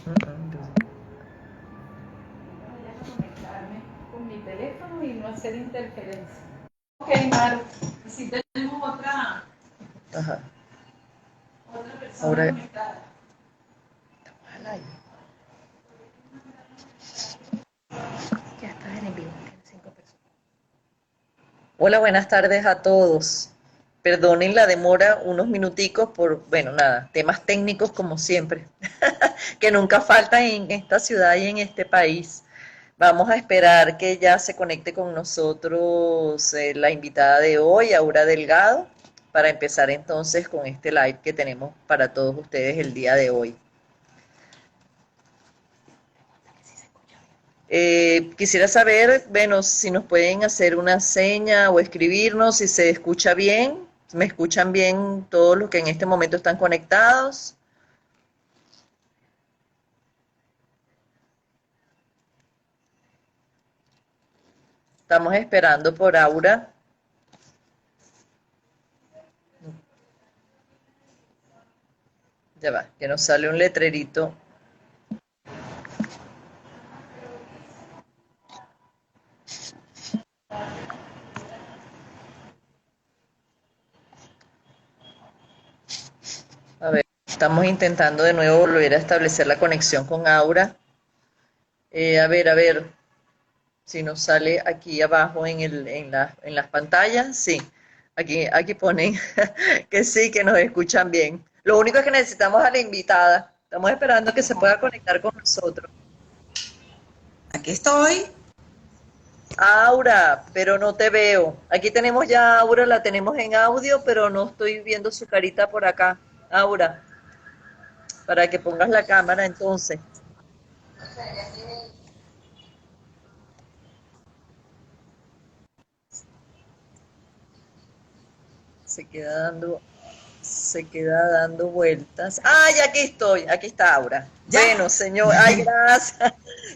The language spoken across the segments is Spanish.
Entonces, Voy a conectarme con mi teléfono y no hacer interferencia. Ok, Maru, si tenemos ajá. otra persona Ahora, conectada. ojalá ya estás en el vivo, tienes 5 personas. Hola, buenas tardes a todos. Perdonen la demora, unos minuticos por, bueno, nada, temas técnicos como siempre, que nunca faltan en esta ciudad y en este país. Vamos a esperar que ya se conecte con nosotros la invitada de hoy, Aura Delgado, para empezar entonces con este live que tenemos para todos ustedes el día de hoy. Quisiera saber, bueno, si nos pueden hacer una seña o escribirnos si se escucha bien. ¿Me escuchan bien todos los que en este momento están conectados? Estamos esperando por Aura. Ya va, que nos sale un letrerito. A ver, estamos intentando de nuevo volver a establecer la conexión con Aura. A ver, si nos sale aquí abajo en las pantallas, sí. Aquí ponen que sí, que nos escuchan bien. Lo único es que necesitamos a la invitada. Estamos esperando que se pueda conectar con nosotros. Aquí estoy. Aura, pero no te veo. Aquí tenemos ya a Aura, la tenemos en audio, pero no estoy viendo su carita por acá. Aura, para que pongas la cámara entonces. Se queda dando Se queda dando vueltas. ¡Ay, aquí estoy! Aquí está Aura. ¿Ya? Bueno, señor, ay, gracias.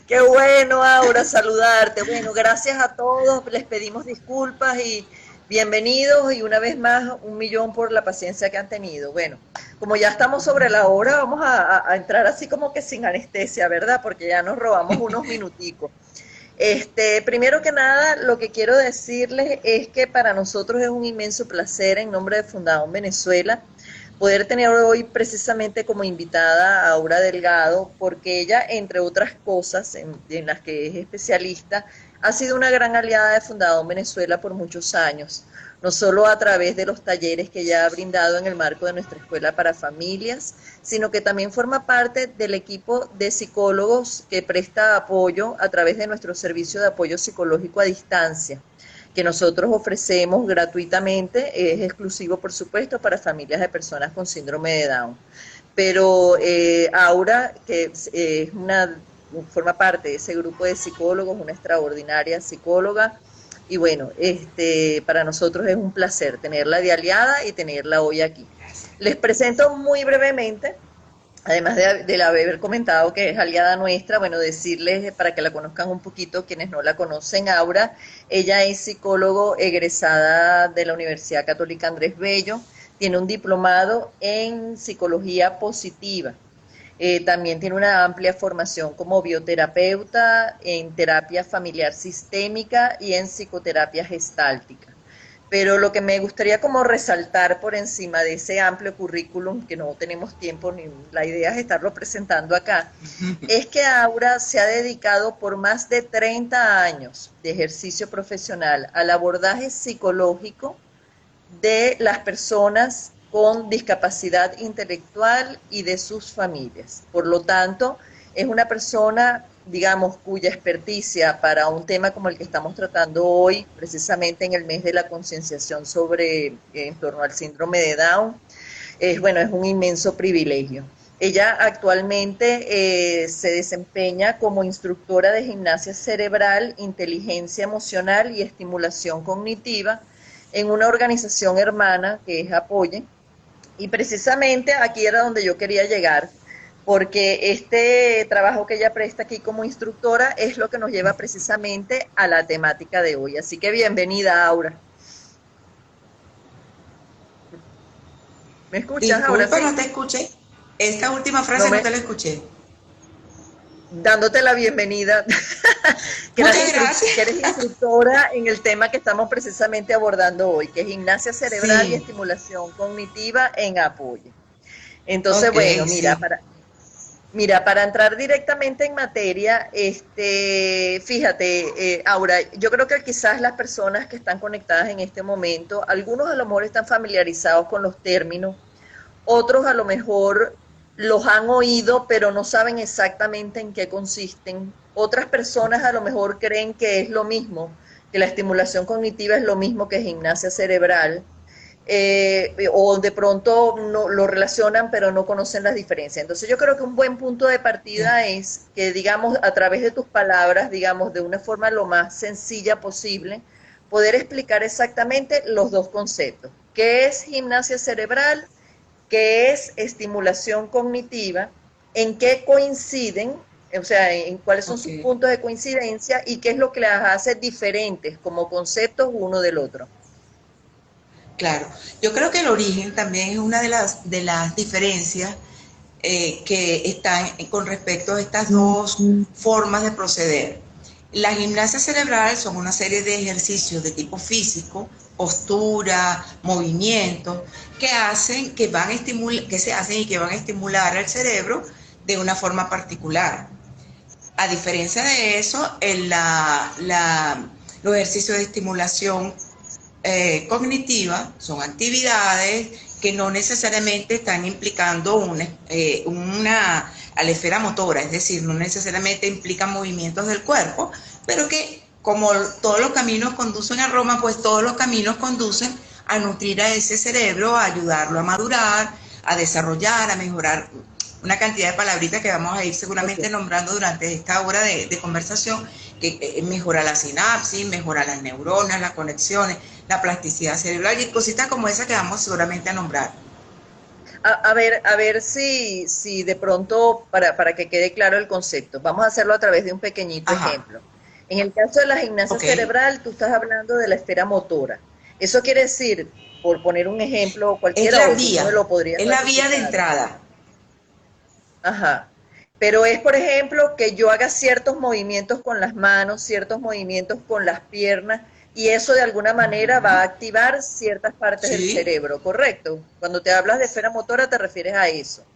Qué bueno, Aura, saludarte. Bueno, gracias a todos. Les pedimos disculpas y bienvenidos y una vez más 1.000.000 por la paciencia que han tenido. Bueno, como ya estamos sobre la hora, vamos a entrar así como que sin anestesia, ¿verdad? Porque ya nos robamos unos minuticos. Primero que nada, lo que quiero decirles es que para nosotros es un inmenso placer en nombre de Fundadón Venezuela poder tener hoy precisamente como invitada a Aura Delgado, porque ella, entre otras cosas en las que es especialista, ha sido una gran aliada de Fundadón Venezuela por muchos años, no solo a través de los talleres que ella ha brindado en el marco de nuestra escuela para familias, sino que también forma parte del equipo de psicólogos que presta apoyo a través de nuestro servicio de apoyo psicológico a distancia que nosotros ofrecemos gratuitamente, es exclusivo por supuesto para familias de personas con síndrome de Down. Pero Aura, que forma parte de ese grupo de psicólogos, una extraordinaria psicóloga, y bueno, para nosotros es un placer tenerla de aliada y tenerla hoy aquí. Les presento muy brevemente, además de haber comentado que es aliada nuestra, bueno, decirles para que la conozcan un poquito, quienes no la conocen, Aura, ella es psicólogo egresada de la Universidad Católica Andrés Bello, tiene un diplomado en psicología positiva. También tiene una amplia formación como bioterapeuta en terapia familiar sistémica y en psicoterapia gestáltica. Pero lo que me gustaría como resaltar por encima de ese amplio currículum, que no tenemos tiempo ni la idea es estarlo presentando acá, es que Aura se ha dedicado por más de 30 años de ejercicio profesional al abordaje psicológico de las personas con discapacidad intelectual y de sus familias. Por lo tanto, es una persona, digamos, cuya experticia para un tema como el que estamos tratando hoy, precisamente en el mes de la concienciación sobre en torno al síndrome de Down, bueno, es un inmenso privilegio. Ella actualmente se desempeña como instructora de gimnasia cerebral, inteligencia emocional y estimulación cognitiva en una organización hermana que es Apoye. Y precisamente aquí era donde yo quería llegar, porque este trabajo que ella presta aquí como instructora es lo que nos lleva precisamente a la temática de hoy. Así que bienvenida, Aura. ¿Me escuchas ahora Disculpa, sí? no te escuché. Esta última No frase no me, te la escuché. dándote la bienvenida, Muchas gracias. que eres instructora en el tema que estamos precisamente abordando hoy, que es gimnasia cerebral y Sí, estimulación cognitiva en apoyo. Entonces, ok, bueno, sí. mira, para entrar directamente en materia, fíjate, Aura, yo creo que quizás las personas que están conectadas en este momento, algunos a lo mejor están familiarizados con los términos, otros a lo mejor los han oído, pero no saben exactamente en qué consisten. Otras personas a lo mejor creen que es lo mismo, que la estimulación cognitiva es lo mismo que gimnasia cerebral, o de pronto no, lo relacionan pero no conocen las diferencias. Entonces yo creo que un buen punto de Ya. partida es que, digamos, a través de tus palabras, digamos, de una forma lo más sencilla posible, poder explicar exactamente los dos conceptos. ¿Qué es gimnasia cerebral? ¿Qué es estimulación cognitiva? ¿En qué coinciden? O sea, en cuáles son Ok, sus puntos de coincidencia y qué es lo que las hace diferentes como conceptos uno del otro. claro. Yo creo que el origen también es una de las diferencias que están con respecto a estas dos formas de proceder. La gimnasia cerebral son una serie de ejercicios de tipo físico, postura, movimientos, que hacen, que se hacen y que van a estimular al cerebro de una forma particular. A diferencia de eso, los ejercicios de estimulación cognitiva son actividades que no necesariamente están implicando a la esfera motora, es decir, no necesariamente implican movimientos del cuerpo, pero que como todos los caminos conducen a Roma, pues todos los caminos conducen a nutrir a ese cerebro, a ayudarlo a madurar, a desarrollar, a mejorar una cantidad de palabritas que vamos a ir seguramente Okay. nombrando durante esta hora de conversación, que mejora la sinapsis, mejora las neuronas, las conexiones, la plasticidad cerebral y cositas como esa que vamos seguramente a nombrar. A ver si de pronto, para que quede claro el concepto, vamos a hacerlo a través de un pequeñito Ajá, ejemplo. En el caso de la gimnasia ok. cerebral, tú estás hablando de la esfera motora. Eso quiere decir, por poner un ejemplo Es cualquiera, la o tú me vía, lo podrías es la vía de ratificar. entrada. Ajá. Pero es, por ejemplo, que yo haga ciertos movimientos con las manos, ciertos movimientos con las piernas, y eso de alguna manera va a activar ciertas partes del Sí, cerebro, ¿correcto? Cuando te hablas de esfera motora te refieres a eso.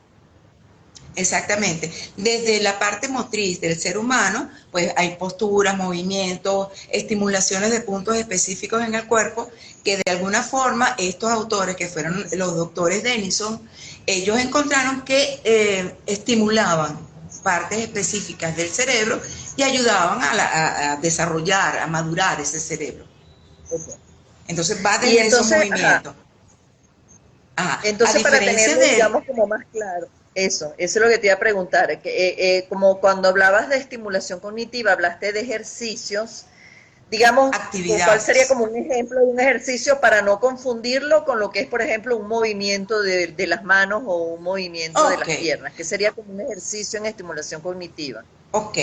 exactamente. Desde la parte motriz del ser humano, pues hay posturas, movimientos, estimulaciones de puntos específicos en el cuerpo que de alguna forma estos autores, que fueron los doctores Denison, ellos encontraron que estimulaban partes específicas del cerebro y ayudaban a desarrollar, a madurar ese cerebro. Okay. Entonces va Y desde esos entonces, ajá, movimientos. Ajá. A entonces para diferencia tenerlo, de... digamos, como más claro, eso es lo que te iba a preguntar, que, como cuando hablabas de estimulación cognitiva, hablaste de ejercicios, digamos, ¿cuál sería actividades. como un ejemplo de un ejercicio para no confundirlo con lo que es, por ejemplo, un movimiento de las manos o un movimiento de Ok, las piernas, que sería como un ejercicio en estimulación cognitiva? ok.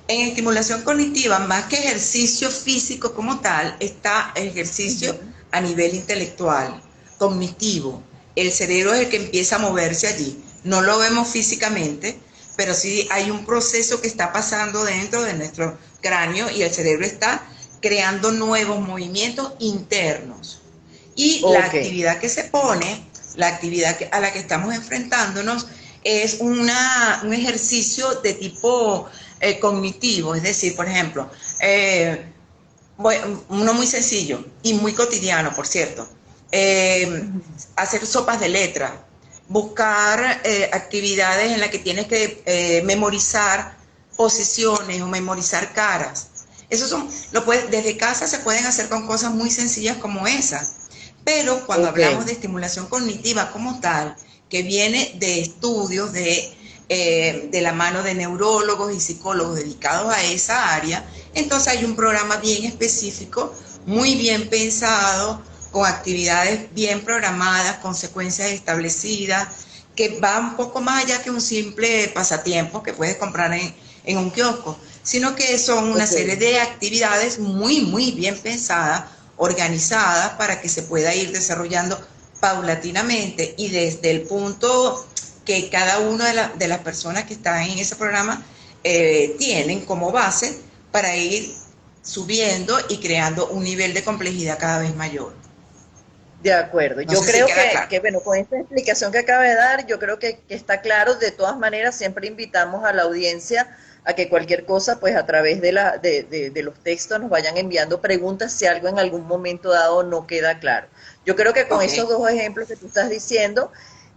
En estimulación cognitiva, más que ejercicio físico como tal, está el ejercicio Ujú. a nivel intelectual, cognitivo. El cerebro es el que empieza a moverse allí. No lo vemos físicamente, pero sí hay un proceso que está pasando dentro de nuestro cráneo y el cerebro está creando nuevos movimientos internos. Y la Ok, actividad que se pone, la actividad a la que estamos enfrentándonos, es un ejercicio de tipo cognitivo, es decir, por ejemplo, uno muy sencillo y muy cotidiano, por cierto, eh, ujú, hacer sopas de letra, buscar actividades en las que tienes que memorizar posiciones o memorizar caras. Eso son, desde casa se pueden hacer con cosas muy sencillas como esas. Pero cuando ok, hablamos de estimulación cognitiva como tal, que viene de estudios de la mano de neurólogos y psicólogos dedicados a esa área, entonces hay un programa bien específico, muy bien pensado, con actividades bien programadas, con secuencias establecidas, que va un poco más allá que un simple pasatiempo que puedes comprar en un kiosco, sino que son una ok. serie de actividades muy, muy bien pensadas, organizadas para que se pueda ir desarrollando paulatinamente y desde el punto que cada una de las personas que están en ese programa tienen como base para ir subiendo y creando un nivel de complejidad cada vez mayor. De acuerdo. No Yo sé si creo queda claro. que, bueno, con esta explicación que acaba de dar, yo creo que está claro. De todas maneras, siempre invitamos a la audiencia a que cualquier cosa, pues a través de los textos nos vayan enviando preguntas si algo en algún momento dado no queda claro. Yo creo que con Ok, esos dos ejemplos que tú estás diciendo,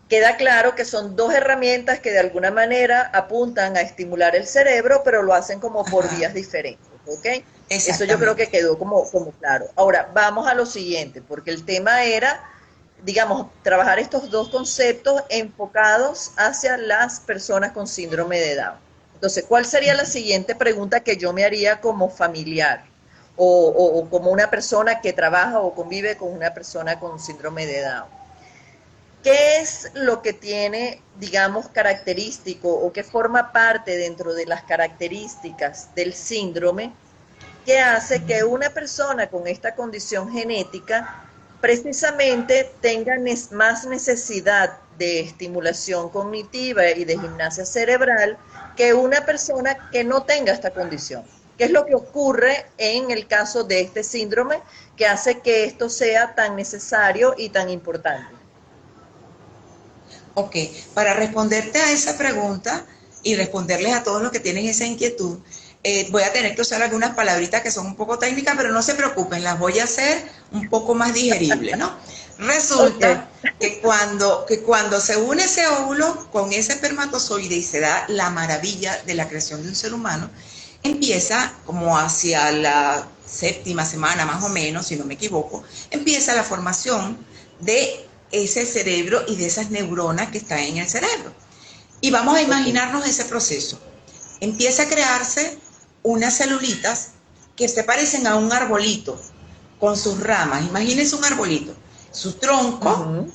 queda claro que son dos herramientas que de alguna manera apuntan a estimular el cerebro, pero lo hacen como por ajá, vías diferentes, ¿ok? Eso yo creo que exactamente. quedó como claro. Ahora, vamos a lo siguiente, porque el tema era, digamos, trabajar estos dos conceptos enfocados hacia las personas con síndrome de Down. Entonces, ¿cuál sería la siguiente pregunta que yo me haría como familiar o como una persona que trabaja o convive con una persona con síndrome de Down? ¿Qué es lo que tiene, digamos, característico o que forma parte dentro de las características del síndrome que hace que una persona con esta condición genética precisamente tenga más necesidad de estimulación cognitiva y de gimnasia cerebral que una persona que no tenga esta condición? ¿Qué es lo que ocurre en el caso de este síndrome que hace que esto sea tan necesario y tan importante? Ok, para responderte a esa pregunta y responderles a todos los que tienen esa inquietud, voy a tener que usar algunas palabritas que son un poco técnicas, pero no se preocupen, las voy a hacer un poco más digeribles, ¿no? Ok, Resulta que cuando se une ese óvulo con ese espermatozoide y se da la maravilla de la creación de un ser humano, empieza como hacia la séptima semana más o menos, si no me equivoco, empieza la formación de ese cerebro y de esas neuronas que están en el cerebro. Y vamos a ok. imaginarnos ese proceso. Empieza a crearse unas celulitas que se parecen a un arbolito con sus ramas. Imagínense un arbolito, su tronco, Ujú.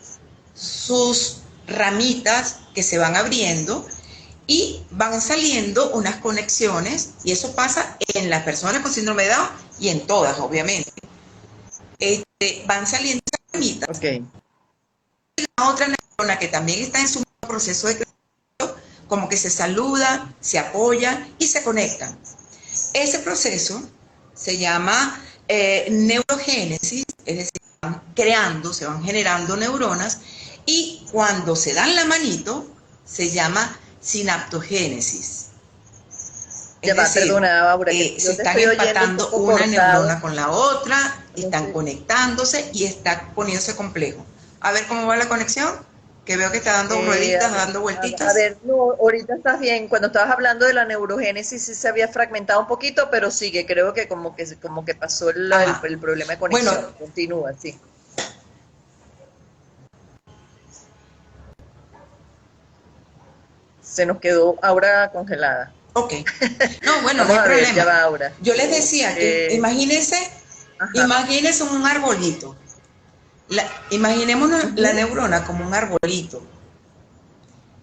sus ramitas que se van abriendo y van saliendo unas conexiones, y eso pasa en las personas con síndrome de Down y en todas, obviamente. Van saliendo esas ramitas, Ok. otra neurona que también está en su proceso de crecimiento, como que se saludan, se apoyan y se conectan. Ese proceso se llama neurogénesis, es decir, van creando, se van generando neuronas, y cuando se dan la manito se llama sinaptogénesis. Ya Es va, decir, perdona, Aura, que se yo te están estoy oyendo un empatando poco una cortado. neurona con la otra, No están sé. conectándose y está poniéndose complejo. A ver cómo va la conexión, que veo que está dando A rueditas, ver, dando a vueltitas. ver, no, ahorita estás bien. Cuando estabas hablando de la neurogénesis sí se había fragmentado un poquito, pero sigue, creo que como que pasó Ajá. el problema de Bueno, conexión. Continúa, sí. Se nos quedó Aura congelada. ok. No, bueno, no Vamos hay a ver, ya problema. va Aura. Yo les decía que Eh, ajá. imagínense un arbolito. Imaginémonos la Ujú. neurona como un arbolito.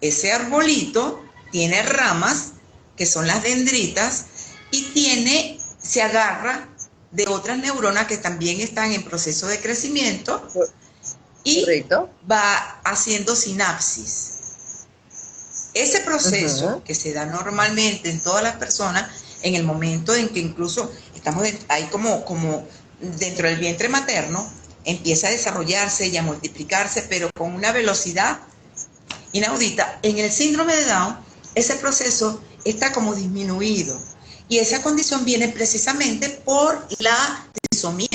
Ese arbolito tiene ramas, que son las dendritas, y se agarra de otras neuronas que también están en proceso de crecimiento Cor- y Correcto. va haciendo sinapsis. Ese proceso Ujú. que se da normalmente en todas las personas, en el momento en que incluso estamos ahí como dentro del vientre materno, empieza a desarrollarse y a multiplicarse, pero con una velocidad inaudita. En el síndrome de Down, ese proceso está como disminuido. Y esa condición viene precisamente por la trisomía.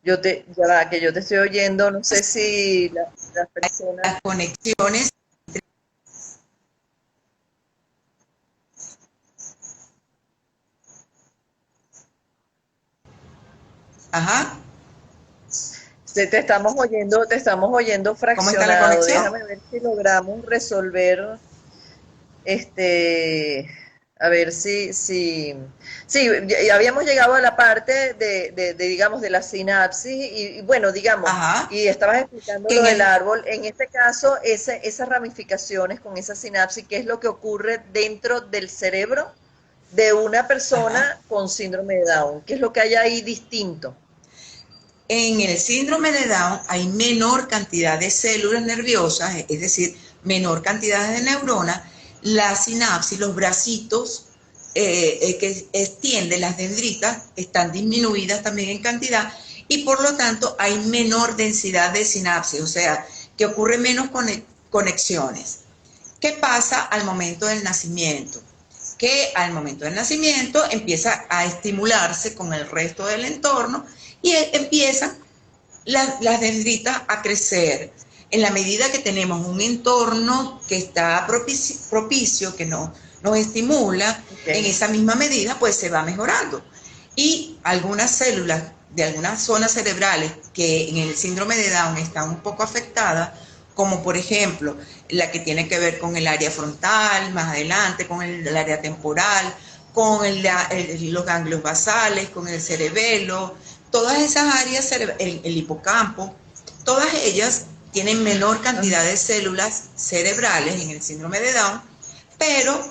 Ya va, que yo te estoy oyendo, no sé si las personas. Las conexiones. Ajá. Te estamos oyendo ¿Cómo está la fraccionado. conexión? Déjame ver si logramos resolver, este, a ver sí, ya habíamos llegado a la parte digamos, de la sinapsis y bueno, digamos, Ajá. y estabas explicando Que lo en del el, árbol. En este caso, esas ramificaciones con esa sinapsis, ¿qué es lo que ocurre dentro del cerebro de una ajá. persona con síndrome de Down? ¿Qué es lo que hay ahí distinto? En el síndrome de Down hay menor cantidad de células nerviosas, es decir, menor cantidad de neuronas, la sinapsis, los bracitos que extienden las dendritas están disminuidas también en cantidad y por lo tanto hay menor densidad de sinapsis, o sea, que ocurre menos conexiones. ¿Qué pasa al momento del nacimiento? Que al momento del nacimiento empieza a estimularse con el resto del entorno y empiezan las dendritas a crecer. En la medida que tenemos un entorno que está propicio que nos estimula, en esa misma medida pues se va mejorando. Y algunas células de algunas zonas cerebrales que en el síndrome de Down están un poco afectadas, como por ejemplo la que tiene que ver con el área frontal, más adelante, con el área temporal, con los ganglios basales, con el cerebelo, todas esas áreas, el hipocampo, todas ellas tienen menor cantidad de células cerebrales en el síndrome de Down, pero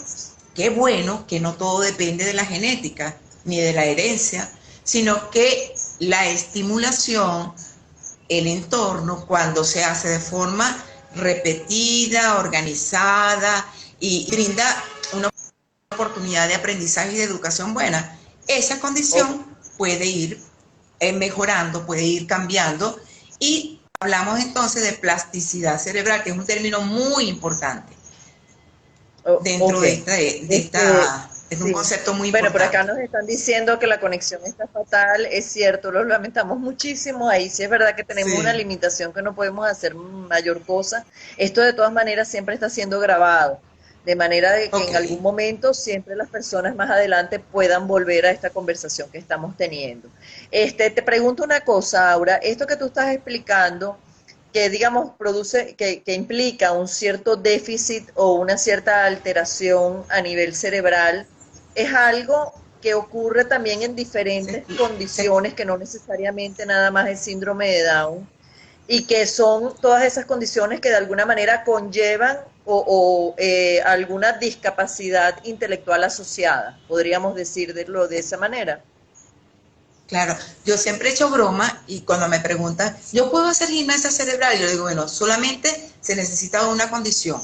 qué bueno que no todo depende de la genética ni de la herencia, sino que la estimulación, el entorno, cuando se hace de forma repetida, organizada y brinda una oportunidad de aprendizaje y de educación buena, esa condición puede ir mejorando, puede ir cambiando y hablamos entonces de plasticidad cerebral, que es un término muy importante dentro de esta es un concepto muy bueno, importante. por acá nos están diciendo que la conexión está fatal, es cierto, lo lamentamos muchísimo, ahí sí es verdad que tenemos una limitación que no podemos hacer mayor cosa. Esto de todas maneras siempre está siendo grabado, de manera de que en algún momento siempre las personas más adelante puedan volver a esta conversación que estamos teniendo. Te pregunto una cosa, Aura, esto que tú estás explicando, que digamos produce, que implica un cierto déficit o una cierta alteración a nivel cerebral, es algo que ocurre también en diferentes condiciones, que no necesariamente nada más es síndrome de Down, y que son todas esas condiciones que de alguna manera conllevan alguna discapacidad intelectual asociada, podríamos decirlo de esa manera. Claro, yo siempre he hecho broma y cuando me preguntan, ¿yo puedo hacer gimnasia cerebral? Yo digo, bueno, solamente se necesita una condición.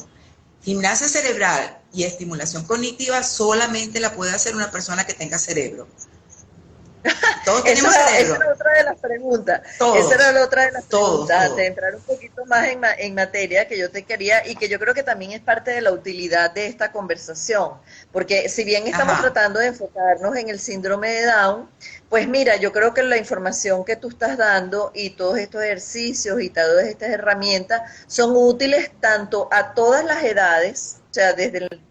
Gimnasia cerebral y estimulación cognitiva solamente la puede hacer una persona que tenga cerebro. Todos tenemos cerebro. Esa era otra de las preguntas. Todos, esa era la otra de las preguntas. todos. De entrar un poquito más en materia que yo te quería y que yo creo que también es parte de la utilidad de esta conversación. Porque si bien estamos tratando de enfocarnos en el síndrome de Down, pues mira, yo creo que la información que tú estás dando y todos estos ejercicios y todas estas herramientas son útiles tanto a todas las edades, o sea,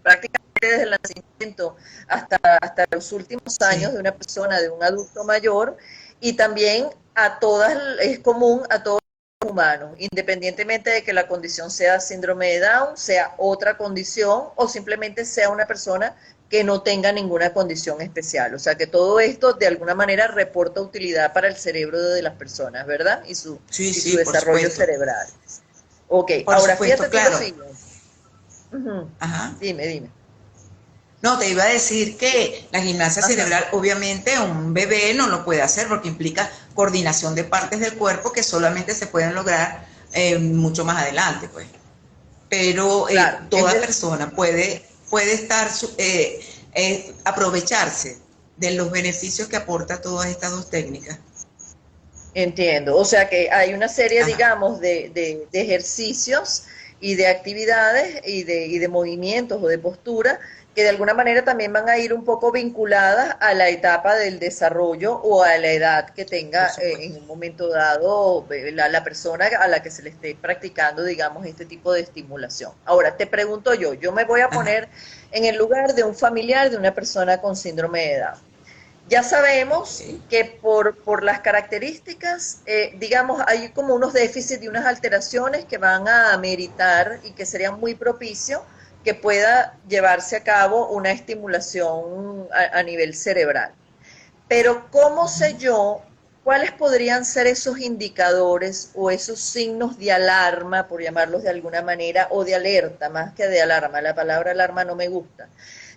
prácticamente desde el nacimiento hasta los últimos años de una persona, de un adulto mayor, y también a todas, es común a todos los humanos, independientemente de que la condición sea síndrome de Down, sea otra condición o simplemente sea una persona que no tenga ninguna condición especial. O sea que todo esto de alguna manera reporta utilidad para el cerebro de las personas, ¿verdad? Y su desarrollo cerebral. Ok, ahora fíjate tú lo siguiente. Dime. No, te iba a decir que la gimnasia cerebral, obviamente un bebé no lo puede hacer porque implica coordinación de partes del cuerpo que solamente se pueden lograr mucho más adelante, pues. Pero toda persona puede estar aprovecharse de los beneficios que aporta todas estas dos técnicas. Entiendo, o sea que hay una serie, digamos, de ejercicios y de actividades y de movimientos o de postura que de alguna manera también van a ir un poco vinculadas a la etapa del desarrollo o a la edad que tenga en un momento dado la persona a la que se le esté practicando, digamos, este tipo de estimulación. Ahora, te pregunto yo me voy a poner en el lugar de un familiar de una persona con síndrome de Down. Ya sabemos que por las características, digamos, hay como unos déficits y unas alteraciones que van a ameritar y que serían muy propicios que pueda llevarse a cabo una estimulación a nivel cerebral. Pero ¿cómo sé yo cuáles podrían ser esos indicadores o esos signos de alarma, por llamarlos de alguna manera, o de alerta, más que de alarma? La palabra alarma no me gusta.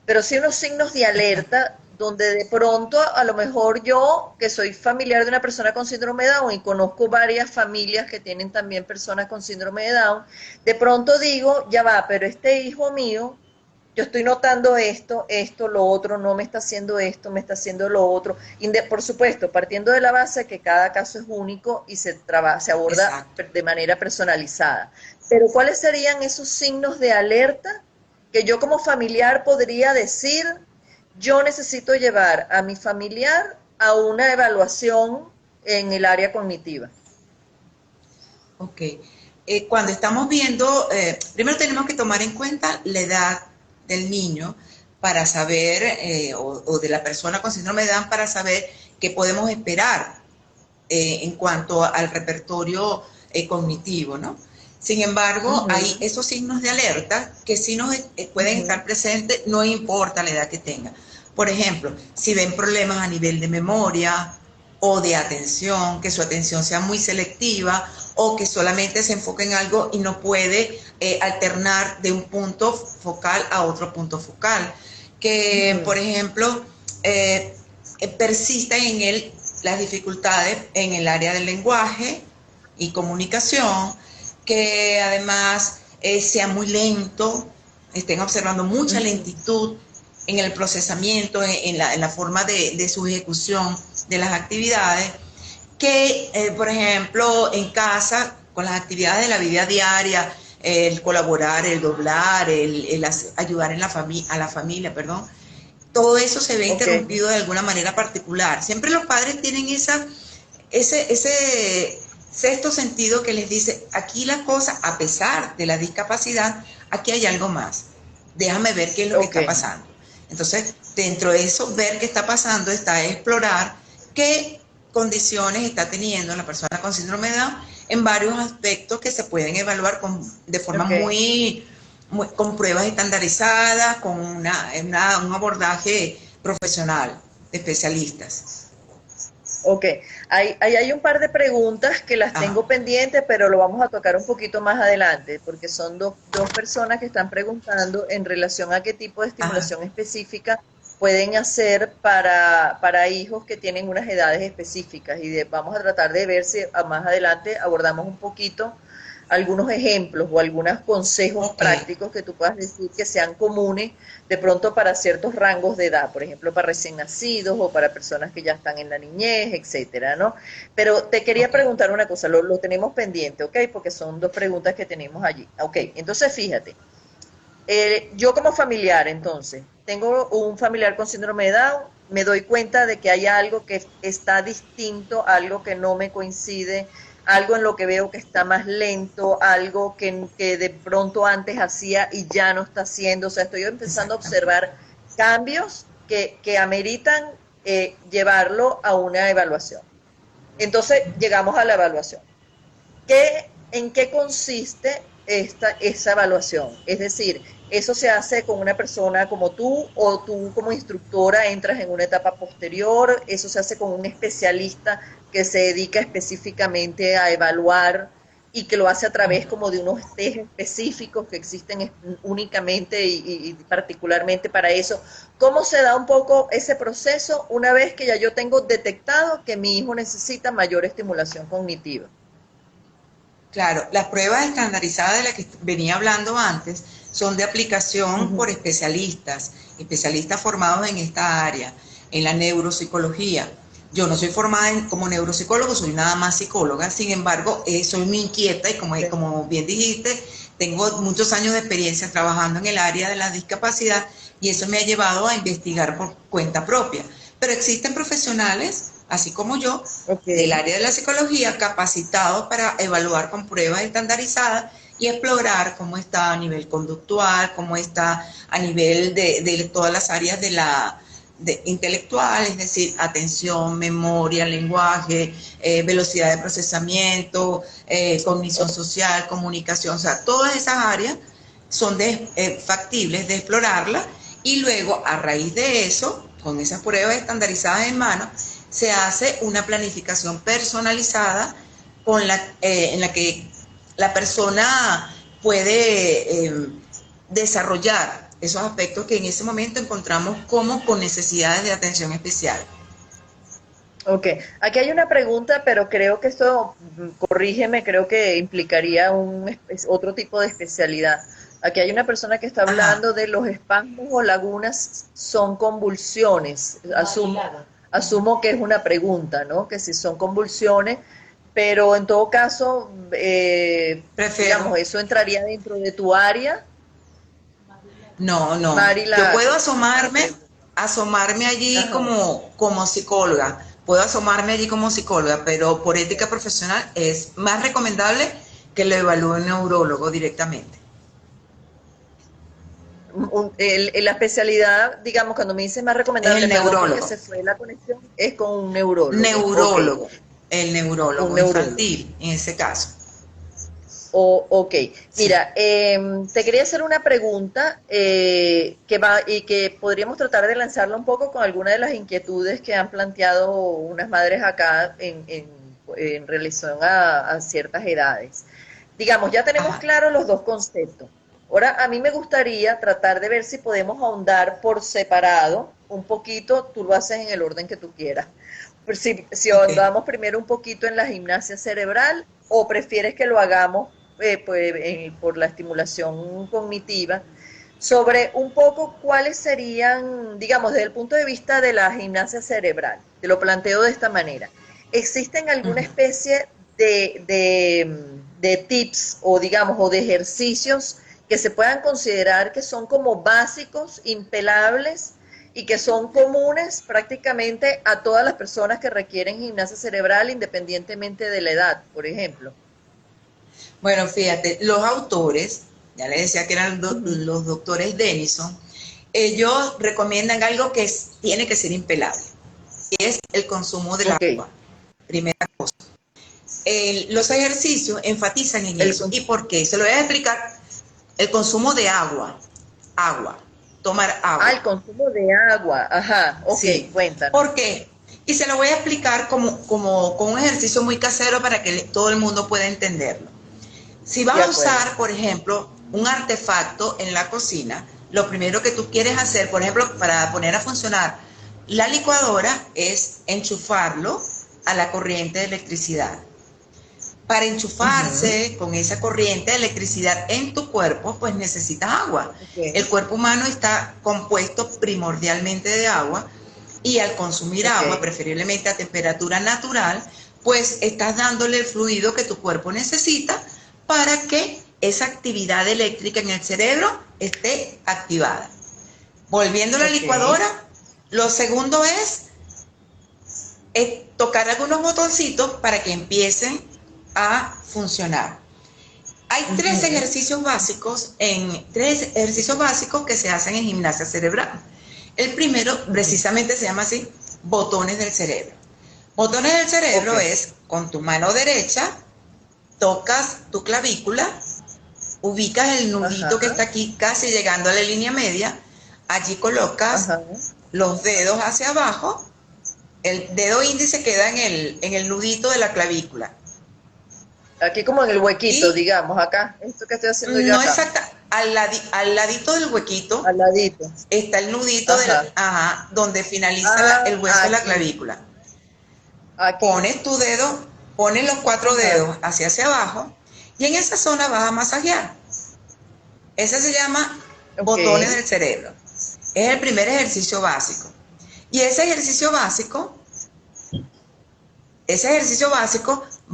pero sí unos signos de alerta donde de pronto a lo mejor yo, que soy familiar de una persona con síndrome de Down y conozco varias familias que tienen también personas con síndrome de Down, de pronto digo, ya va, pero este hijo mío, yo estoy notando esto, lo otro, no me está haciendo esto, me está haciendo lo otro. Y por supuesto, partiendo de la base que cada caso es único y se aborda Exacto. de manera personalizada. Pero ¿cuáles serían esos signos de alerta que yo como familiar podría decir, yo necesito llevar a mi familiar a una evaluación en el área cognitiva? Ok. Cuando estamos viendo, primero tenemos que tomar en cuenta la edad del niño para saber, o de la persona con síndrome de Down, para saber qué podemos esperar en cuanto al repertorio cognitivo, ¿no? Sin embargo, hay esos signos de alerta que sí nos pueden estar presentes, no importa la edad que tenga. Por ejemplo, si ven problemas a nivel de memoria o de atención, que su atención sea muy selectiva o que solamente se enfoque en algo y no puede alternar de un punto focal a otro punto focal. Que, por ejemplo, persisten en él las dificultades en el área del lenguaje y comunicación, que además sea muy lento, estén observando mucha lentitud en el procesamiento, en la forma de su ejecución de las actividades, que, por ejemplo, en casa, con las actividades de la vida diaria, el colaborar, el doblar, el ayudar en a la familia, perdón, todo eso se ve Ok, interrumpido de alguna manera particular. Siempre los padres tienen ese sexto sentido que les dice, aquí la cosa, a pesar de la discapacidad, aquí hay algo más. Déjame ver qué es lo que ok. está pasando. Entonces, dentro de eso, ver qué está pasando está explorar qué condiciones está teniendo la persona con síndrome de Down en varios aspectos que se pueden evaluar de forma Ok. con pruebas estandarizadas, con un abordaje profesional de especialistas. Ok, hay un par de preguntas que las Ajá, tengo pendientes, pero lo vamos a tocar un poquito más adelante, porque son dos personas que están preguntando en relación a qué tipo de ajá, estimulación específica pueden hacer para hijos que tienen unas edades específicas. Vamos a tratar de ver si más adelante abordamos un poquito algunos ejemplos o algunos consejos ok, prácticos que tú puedas decir que sean comunes de pronto para ciertos rangos de edad, por ejemplo, para recién nacidos o para personas que ya están en la niñez, etcétera, ¿no? Pero te quería ok, preguntar una cosa, lo tenemos pendiente, ¿ok? Porque son dos preguntas que tenemos allí. Ok, entonces fíjate, yo como familiar, entonces, tengo un familiar con síndrome de Down, me doy cuenta de que hay algo que está distinto, algo que no me coincide, algo en lo que veo que está más lento, algo que de pronto antes hacía y ya no está haciendo. O sea, estoy empezando a exactamente. observar cambios que ameritan llevarlo a una evaluación. Entonces, llegamos a la evaluación. ¿En qué consiste esa evaluación? Es decir, ¿eso se hace con una persona como tú o tú como instructora entras en una etapa posterior? ¿Eso se hace con un especialista que se dedica específicamente a evaluar y que lo hace a través como de unos test específicos que existen únicamente y particularmente para eso? ¿Cómo se da un poco ese proceso una vez que ya yo tengo detectado que mi hijo necesita mayor estimulación cognitiva? Claro, las pruebas estandarizadas de las que venía hablando antes son de aplicación por Ujú. especialistas, especialistas formados en esta área, en la neuropsicología. Yo no soy formada como neuropsicólogo, soy nada más psicóloga, sin embargo, soy muy inquieta y Okay. como bien dijiste, tengo muchos años de experiencia trabajando en el área de la discapacidad y eso me ha llevado a investigar por cuenta propia. Pero existen profesionales, así como yo, del Okay. área de la psicología capacitados para evaluar con pruebas estandarizadas y explorar cómo está a nivel conductual, cómo está a nivel de todas las áreas intelectual, es decir, atención, memoria, lenguaje, velocidad de procesamiento, cognición social, comunicación, o sea, todas esas áreas son factibles de explorarlas y luego a raíz de eso, con esas pruebas estandarizadas en mano, se hace una planificación personalizada en la que la persona puede desarrollar esos aspectos que en ese momento encontramos como con necesidades de atención especial. Ok, aquí hay una pregunta, pero creo que esto, corrígeme, creo que implicaría otro tipo de especialidad. Aquí hay una persona que está Ajá. hablando de los espasmos o lagunas son convulsiones. Asumo que es una pregunta, ¿no? Que si son convulsiones, pero en todo caso, Prefiero. digamos, eso entraría dentro de tu área. No, no. Mari, Yo puedo la pregunta. asomarme allí Ajá. como psicóloga. Puedo asomarme allí como psicóloga, pero por ética profesional es más recomendable que lo evalúe un neurólogo directamente. La especialidad, digamos, cuando me dices más Es recomendable, el perdón porque neurólogo. se fue la conexión, es con un neurólogo. Ok, Neurólogo. El un neurólogo neurólogo. infantil, en ese caso. Ok, Sí. mira, te quería hacer una pregunta que va y que podríamos tratar de lanzarla un poco con algunas de las inquietudes que han planteado unas madres acá en relación a ciertas edades. Digamos, ya tenemos Ajá. claros los dos conceptos. Ahora, a mí me gustaría tratar de ver si podemos ahondar por separado un poquito, tú lo haces en el orden que tú quieras. Si Ok. ahondamos primero un poquito en la gimnasia cerebral o prefieres que lo hagamos pues, por la estimulación cognitiva, sobre un poco cuáles serían, digamos, desde el punto de vista de la gimnasia cerebral. Te lo planteo de esta manera. ¿Existen alguna Ujú. especie de tips o, digamos, o de ejercicios que se puedan considerar que son como básicos, impelables y que son comunes prácticamente a todas las personas que requieren gimnasia cerebral independientemente de la edad, por ejemplo? Bueno, fíjate, los autores, ya les decía que eran Ujú. los doctores Denison, ellos recomiendan algo que tiene que ser impelable, y es el consumo del Ok, agua. Primera cosa. Los ejercicios enfatizan en el, eso. ¿Y por qué? Se lo voy a explicar. El consumo de agua. Agua. Tomar el agua. consumo de agua, ajá, ok, Sí. cuéntanos. ¿Por qué? Y se lo voy a explicar con un ejercicio muy casero para que todo el mundo pueda entenderlo. Si vas De a acuerdo. usar, por ejemplo, un artefacto en la cocina, lo primero que tú quieres hacer, por ejemplo, para poner a funcionar la licuadora es enchufarlo a la corriente de electricidad. Para Ujú, enchufarse con esa corriente de electricidad en tu cuerpo, pues necesitas agua. ok, El cuerpo humano está compuesto primordialmente de agua y al consumir ok, agua, preferiblemente a temperatura natural, pues estás dándole el fluido que tu cuerpo necesita para que esa actividad eléctrica en el cerebro esté activada. Volviendo a la ok, licuadora, lo segundo es tocar algunos botoncitos para que empiecen a funcionar. Hay ujú, tres ejercicios básicos que se hacen en gimnasia cerebral. El primero, ujú, precisamente se llama así, botones del cerebro. Botones del ok, cerebro es con tu mano derecha, tocas tu clavícula, ubicas el nudito que ajá, está aquí casi llegando a la línea media, allí colocas ajá. los dedos hacia abajo, el dedo índice queda en el nudito de la clavícula. Aquí como en el huequito, Y digamos, acá, esto que estoy haciendo yo no acá, exacta, al ladito del huequito al ladito, está el nudito ajá. donde finaliza el hueso de la Aquí, clavícula. aquí, Pones tu dedo, pones los cuatro ajá, dedos hacia abajo y en esa zona vas a masajear. Ese se llama ok, botones del cerebro. Es el primer ejercicio básico. Y ese ejercicio básico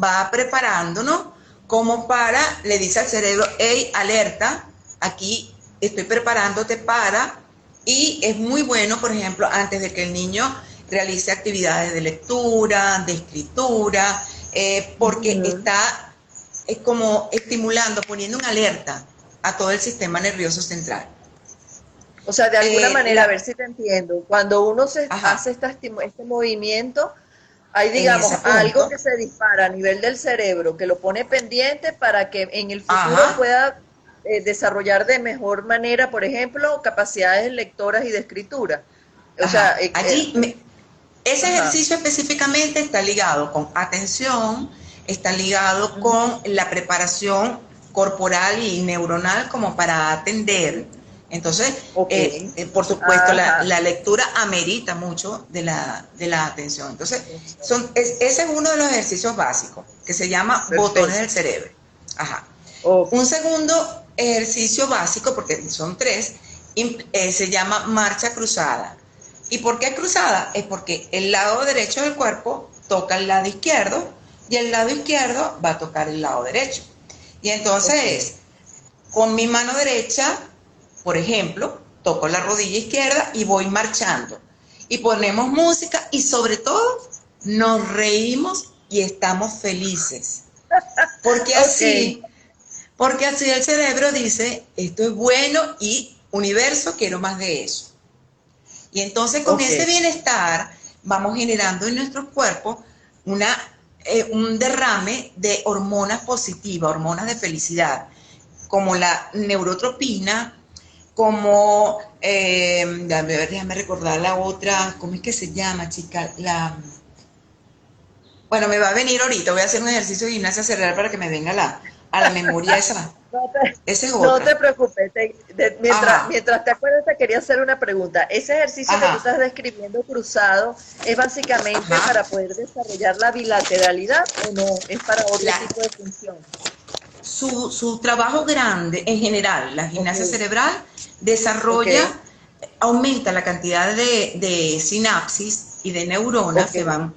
va preparándonos como para, le dice al cerebro, hey, alerta, aquí estoy preparándote para, y es muy bueno, por ejemplo, antes de que el niño realice actividades de lectura, de escritura, porque ujú. está es como estimulando, poniendo una alerta a todo el sistema nervioso central. O sea, de alguna manera, a ver La, si te entiendo, cuando uno se ajá, hace este movimiento, hay, en ese digamos, algo punto, que se dispara a nivel del cerebro, que lo pone pendiente para que en el futuro ajá, pueda desarrollar de mejor manera, por ejemplo, capacidades lectoras y de escritura. O sea, ajá, ese ajá. ejercicio específicamente está ligado con atención, está ligado Ujú, con la preparación corporal y neuronal como para atender Entonces, Ok. por supuesto, Ajá. la lectura amerita mucho de la atención. Entonces, ese es uno de los ejercicios básicos, que se llama botones Perfecto. del cerebro. Ajá. Ok. Un segundo ejercicio básico, porque son tres, se llama marcha cruzada. ¿Y por qué cruzada? Es porque el lado derecho del cuerpo toca el lado izquierdo y el lado izquierdo va a tocar el lado derecho. Y Ok. entonces, con mi mano derecha, por ejemplo, toco la rodilla izquierda y voy marchando. Y ponemos música y sobre todo nos reímos y estamos felices. Porque Ok. así, porque así el cerebro dice, esto es bueno y universo, quiero más de eso. Y entonces con Ok. ese bienestar vamos generando en nuestro cuerpo un derrame de hormonas positivas, hormonas de felicidad, como la neurotropina, como, déjame recordar la otra, ¿cómo es que se llama, chica? Bueno, me va a venir ahorita, voy a hacer un ejercicio de gimnasia cerebral para que me venga a la memoria esa. No te, Esa es no te otra. preocupes. Ajá, Mientras te acuerdas, te quería hacer una pregunta. Ese ejercicio que tú ajá, estás describiendo cruzado es básicamente ajá. para poder desarrollar la bilateralidad o no, es para otro La, tipo de función. su trabajo grande en general, la Ok, gimnasia cerebral, ok, desarrolla, aumenta la cantidad de sinapsis y de neuronas ok. que va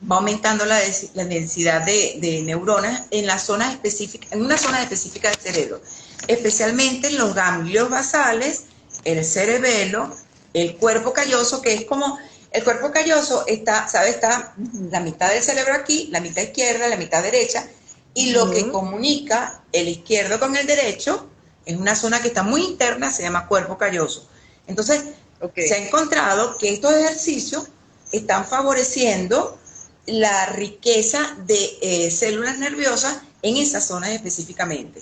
aumentando la densidad de neuronas en las zonas específicas, en una zona específica del cerebro, especialmente en los ganglios basales, el cerebelo, el cuerpo calloso, que es como, el cuerpo calloso está, ¿sabes? Está Ujú, la mitad del cerebro aquí, la mitad izquierda, la mitad derecha, y lo que ujú, comunica el izquierdo con el derecho es una zona que está muy interna, se llama cuerpo calloso. Entonces, ok. se ha encontrado que estos ejercicios están favoreciendo la riqueza de células nerviosas en esas zonas específicamente.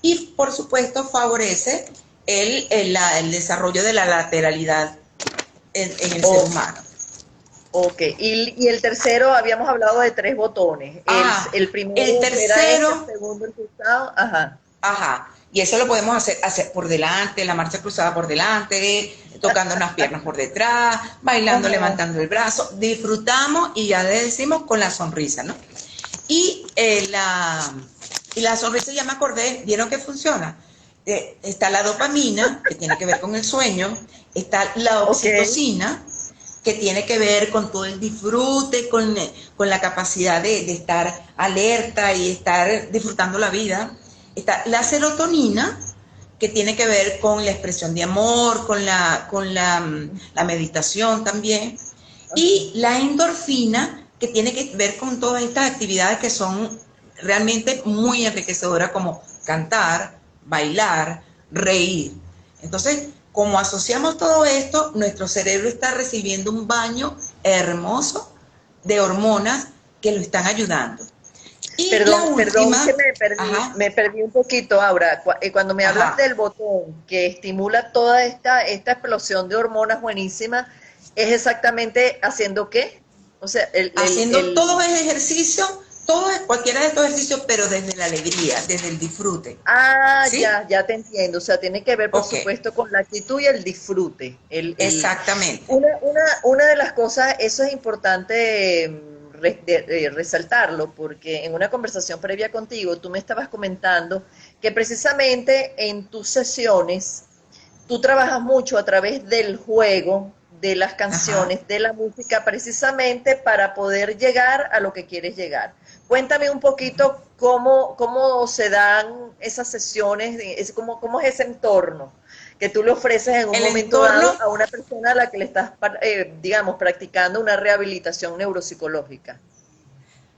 Y por supuesto favorece el desarrollo de la lateralidad en el ser Ok, humano. ok. Y el tercero, habíamos hablado de tres botones. El El primero era este, el tercero, segundo el cruzado. Ajá. ajá, y eso lo podemos hacer por delante, la marcha cruzada por delante, tocando unas piernas por detrás, bailando, Ajá. levantando el brazo, disfrutamos y ya le decimos con la sonrisa, ¿no? Y, y la sonrisa, ya me acordé, ¿vieron que funciona? Está la dopamina, que tiene que ver con el sueño, está la Ok. oxitocina, que tiene que ver con todo el disfrute, con la capacidad de estar alerta y estar disfrutando la vida. Está la serotonina, que tiene que ver con la expresión de amor, la meditación también. Y la endorfina, que tiene que ver con todas estas actividades que son realmente muy enriquecedoras, como cantar, bailar, reír. Entonces, como asociamos todo esto, nuestro cerebro está recibiendo un baño hermoso de hormonas que lo están ayudando. Y la Perdón que última, ajá, me perdí un poquito, Aura. Cuando me hablas ajá, del botón que estimula toda esta explosión de hormonas buenísima, ¿es exactamente haciendo qué? O sea, haciendo todo ese ejercicio, cualquiera de estos ejercicios, pero desde la alegría, desde el disfrute. Ah, ¿Sí? ya te entiendo. O sea, tiene que ver, por Ok, supuesto, con la actitud y el disfrute. exactamente. Una de las cosas, eso es importante resaltarlo, porque en una conversación previa contigo, tú me estabas comentando que precisamente en tus sesiones tú trabajas mucho a través del juego, de las Ajá. canciones, de la música, precisamente para poder llegar a lo que quieres llegar. Cuéntame un poquito cómo se dan esas sesiones, cómo es ese entorno que tú le ofreces en un El momento entorno, dado a una persona a la que le estás, digamos, practicando una rehabilitación neuropsicológica.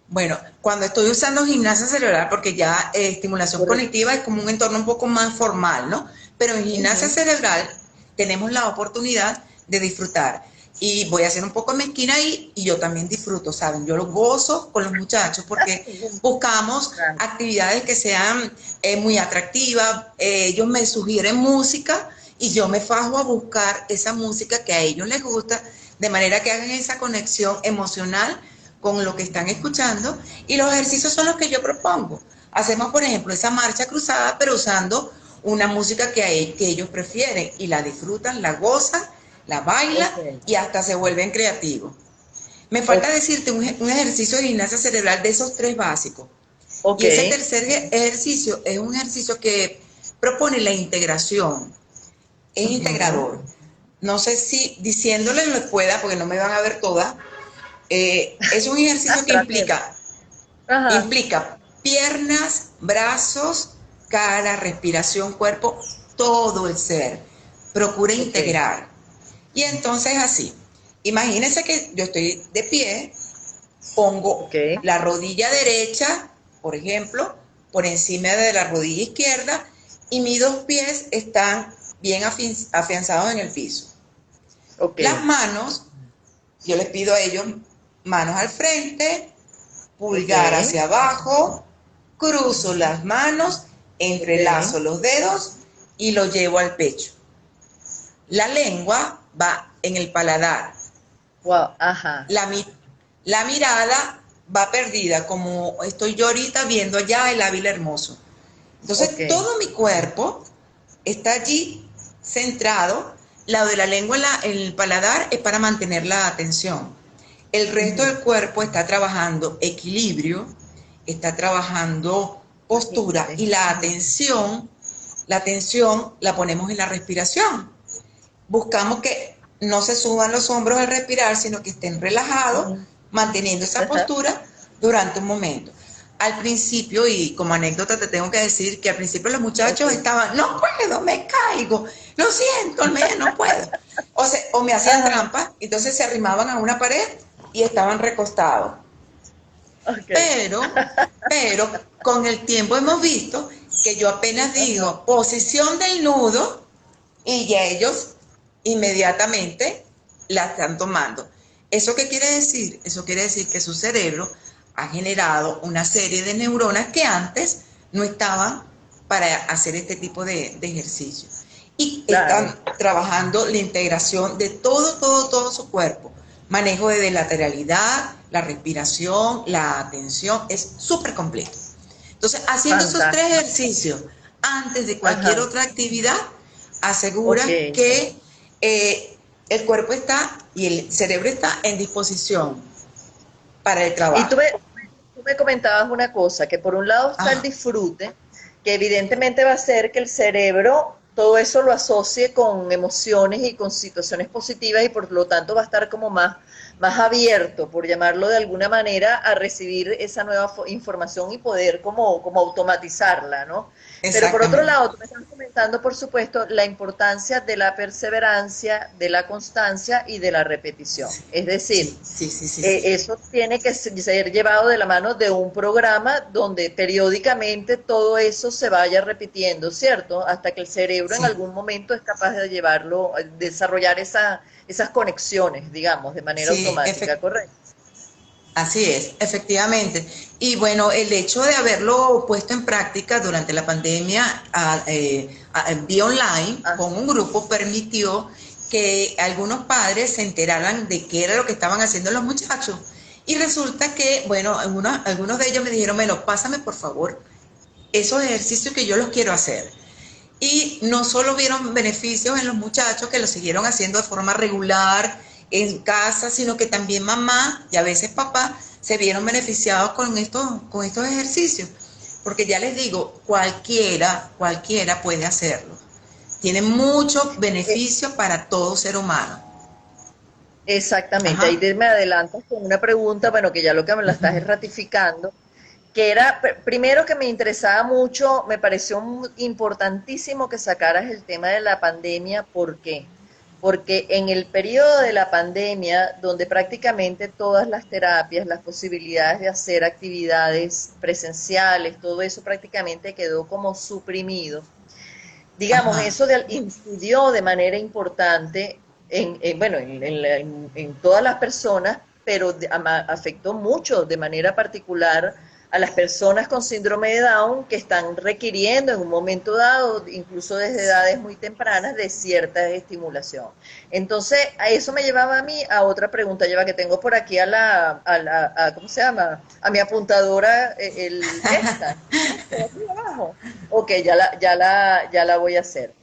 bueno, cuando estoy usando gimnasia cerebral, porque ya estimulación Correcto. cognitiva es como un entorno un poco más formal, ¿no? Pero en gimnasia Ujú. cerebral tenemos la oportunidad de disfrutar. Y voy a hacer un poco mezquina ahí y yo también disfruto, ¿saben? Yo lo gozo con los muchachos porque buscamos Claro. actividades que sean muy atractivas. Ellos me sugieren música y yo me fajo a buscar esa música que a ellos les gusta, de manera que hagan esa conexión emocional con lo que están escuchando, y los ejercicios son los que yo propongo. Hacemos, por ejemplo, esa marcha cruzada, pero usando una música que ellos prefieren y la disfrutan, la gozan, la bailan y hasta se vuelven creativos. Me falta decirte un ejercicio de gimnasia cerebral de esos 3 básicos. Y ese tercer ejercicio es un ejercicio que propone la integración, es integrador. No sé si diciéndole lo pueda, porque no me van a ver todas. Es un ejercicio que implica piernas, brazos, cara, respiración, cuerpo, todo el ser. Procura integrar. Y entonces así, imagínense que yo estoy de pie, pongo la rodilla derecha, por ejemplo, por encima de la rodilla izquierda, y mis 2 pies están bien afianzados en el piso. Las manos, yo les pido a ellos, manos al frente, pulgar hacia abajo, cruzo las manos, entrelazo los dedos y lo llevo al pecho. La lengua va en el paladar. Wow, La mirada va perdida, como estoy yo ahorita viendo allá el Ávila hermoso. Entonces todo mi cuerpo está allí centrado. La de la lengua en el paladar es para mantener la atención. El resto del cuerpo está trabajando equilibrio, está trabajando postura y la atención la ponemos en la respiración. Buscamos que no se suban los hombros al respirar, sino que estén relajados, manteniendo esa postura durante un momento. Al principio, y como anécdota te tengo que decir que al principio los muchachos estaban, no puedo, me caigo, lo siento, no puedo. O me hacían trampa, entonces se arrimaban a una pared y estaban recostados. Pero con el tiempo hemos visto que yo apenas digo posición del nudo y ya ellos inmediatamente la están tomando. ¿Eso qué quiere decir? Eso quiere decir que su cerebro ha generado una serie de neuronas que antes no estaban para hacer este tipo de ejercicio. Y están trabajando la integración de todo su cuerpo. Manejo de lateralidad, la respiración, la atención, es súper completo. Entonces, haciendo esos 3 ejercicios antes de cualquier otra actividad, asegura que el cuerpo está y el cerebro está en disposición para el trabajo. Y tú me comentabas una cosa, que por un lado está el disfrute, que evidentemente va a hacer que el cerebro todo eso lo asocie con emociones y con situaciones positivas y por lo tanto va a estar como más abierto, por llamarlo de alguna manera, a recibir esa nueva información y poder como automatizarla, ¿no? Pero por otro lado, tú me estás comentando, por supuesto, la importancia de la perseverancia, de la constancia y de la repetición. Es decir, eso tiene que ser llevado de la mano de un programa donde periódicamente todo eso se vaya repitiendo, ¿cierto? Hasta que el cerebro en algún momento es capaz de llevarlo, desarrollar esas conexiones, digamos, de manera automática, ¿correcto? Así es, efectivamente. Y bueno, el hecho de haberlo puesto en práctica durante la pandemia vía online con un grupo permitió que algunos padres se enteraran de qué era lo que estaban haciendo los muchachos. Y resulta que, bueno, algunos de ellos me dijeron, bueno, pásame por favor esos ejercicios que yo los quiero hacer. Y no solo vieron beneficios en los muchachos que lo siguieron haciendo de forma regular en casa, sino que también mamá y a veces papá se vieron beneficiados con estos ejercicios. Porque ya les digo, cualquiera puede hacerlo. Tiene muchos beneficios para todo ser humano. Exactamente, ahí me adelantas con una pregunta, bueno, que ya lo que me la estás ratificando, que era, primero que me interesaba mucho, me pareció importantísimo que sacaras el tema de la pandemia. ¿Por qué? Porque en el periodo de la pandemia, donde prácticamente todas las terapias, las posibilidades de hacer actividades presenciales, todo eso prácticamente quedó como suprimido. Digamos, eso incidió de manera importante en todas las personas, pero afectó mucho de manera particular a las personas con síndrome de Down que están requiriendo en un momento dado, incluso desde edades muy tempranas, de cierta estimulación. Entonces, a eso me llevaba a mí a otra pregunta, lleva que tengo por aquí ¿cómo se llama? A mi apuntadora, esta, aquí abajo. Ok, ya la voy a hacer.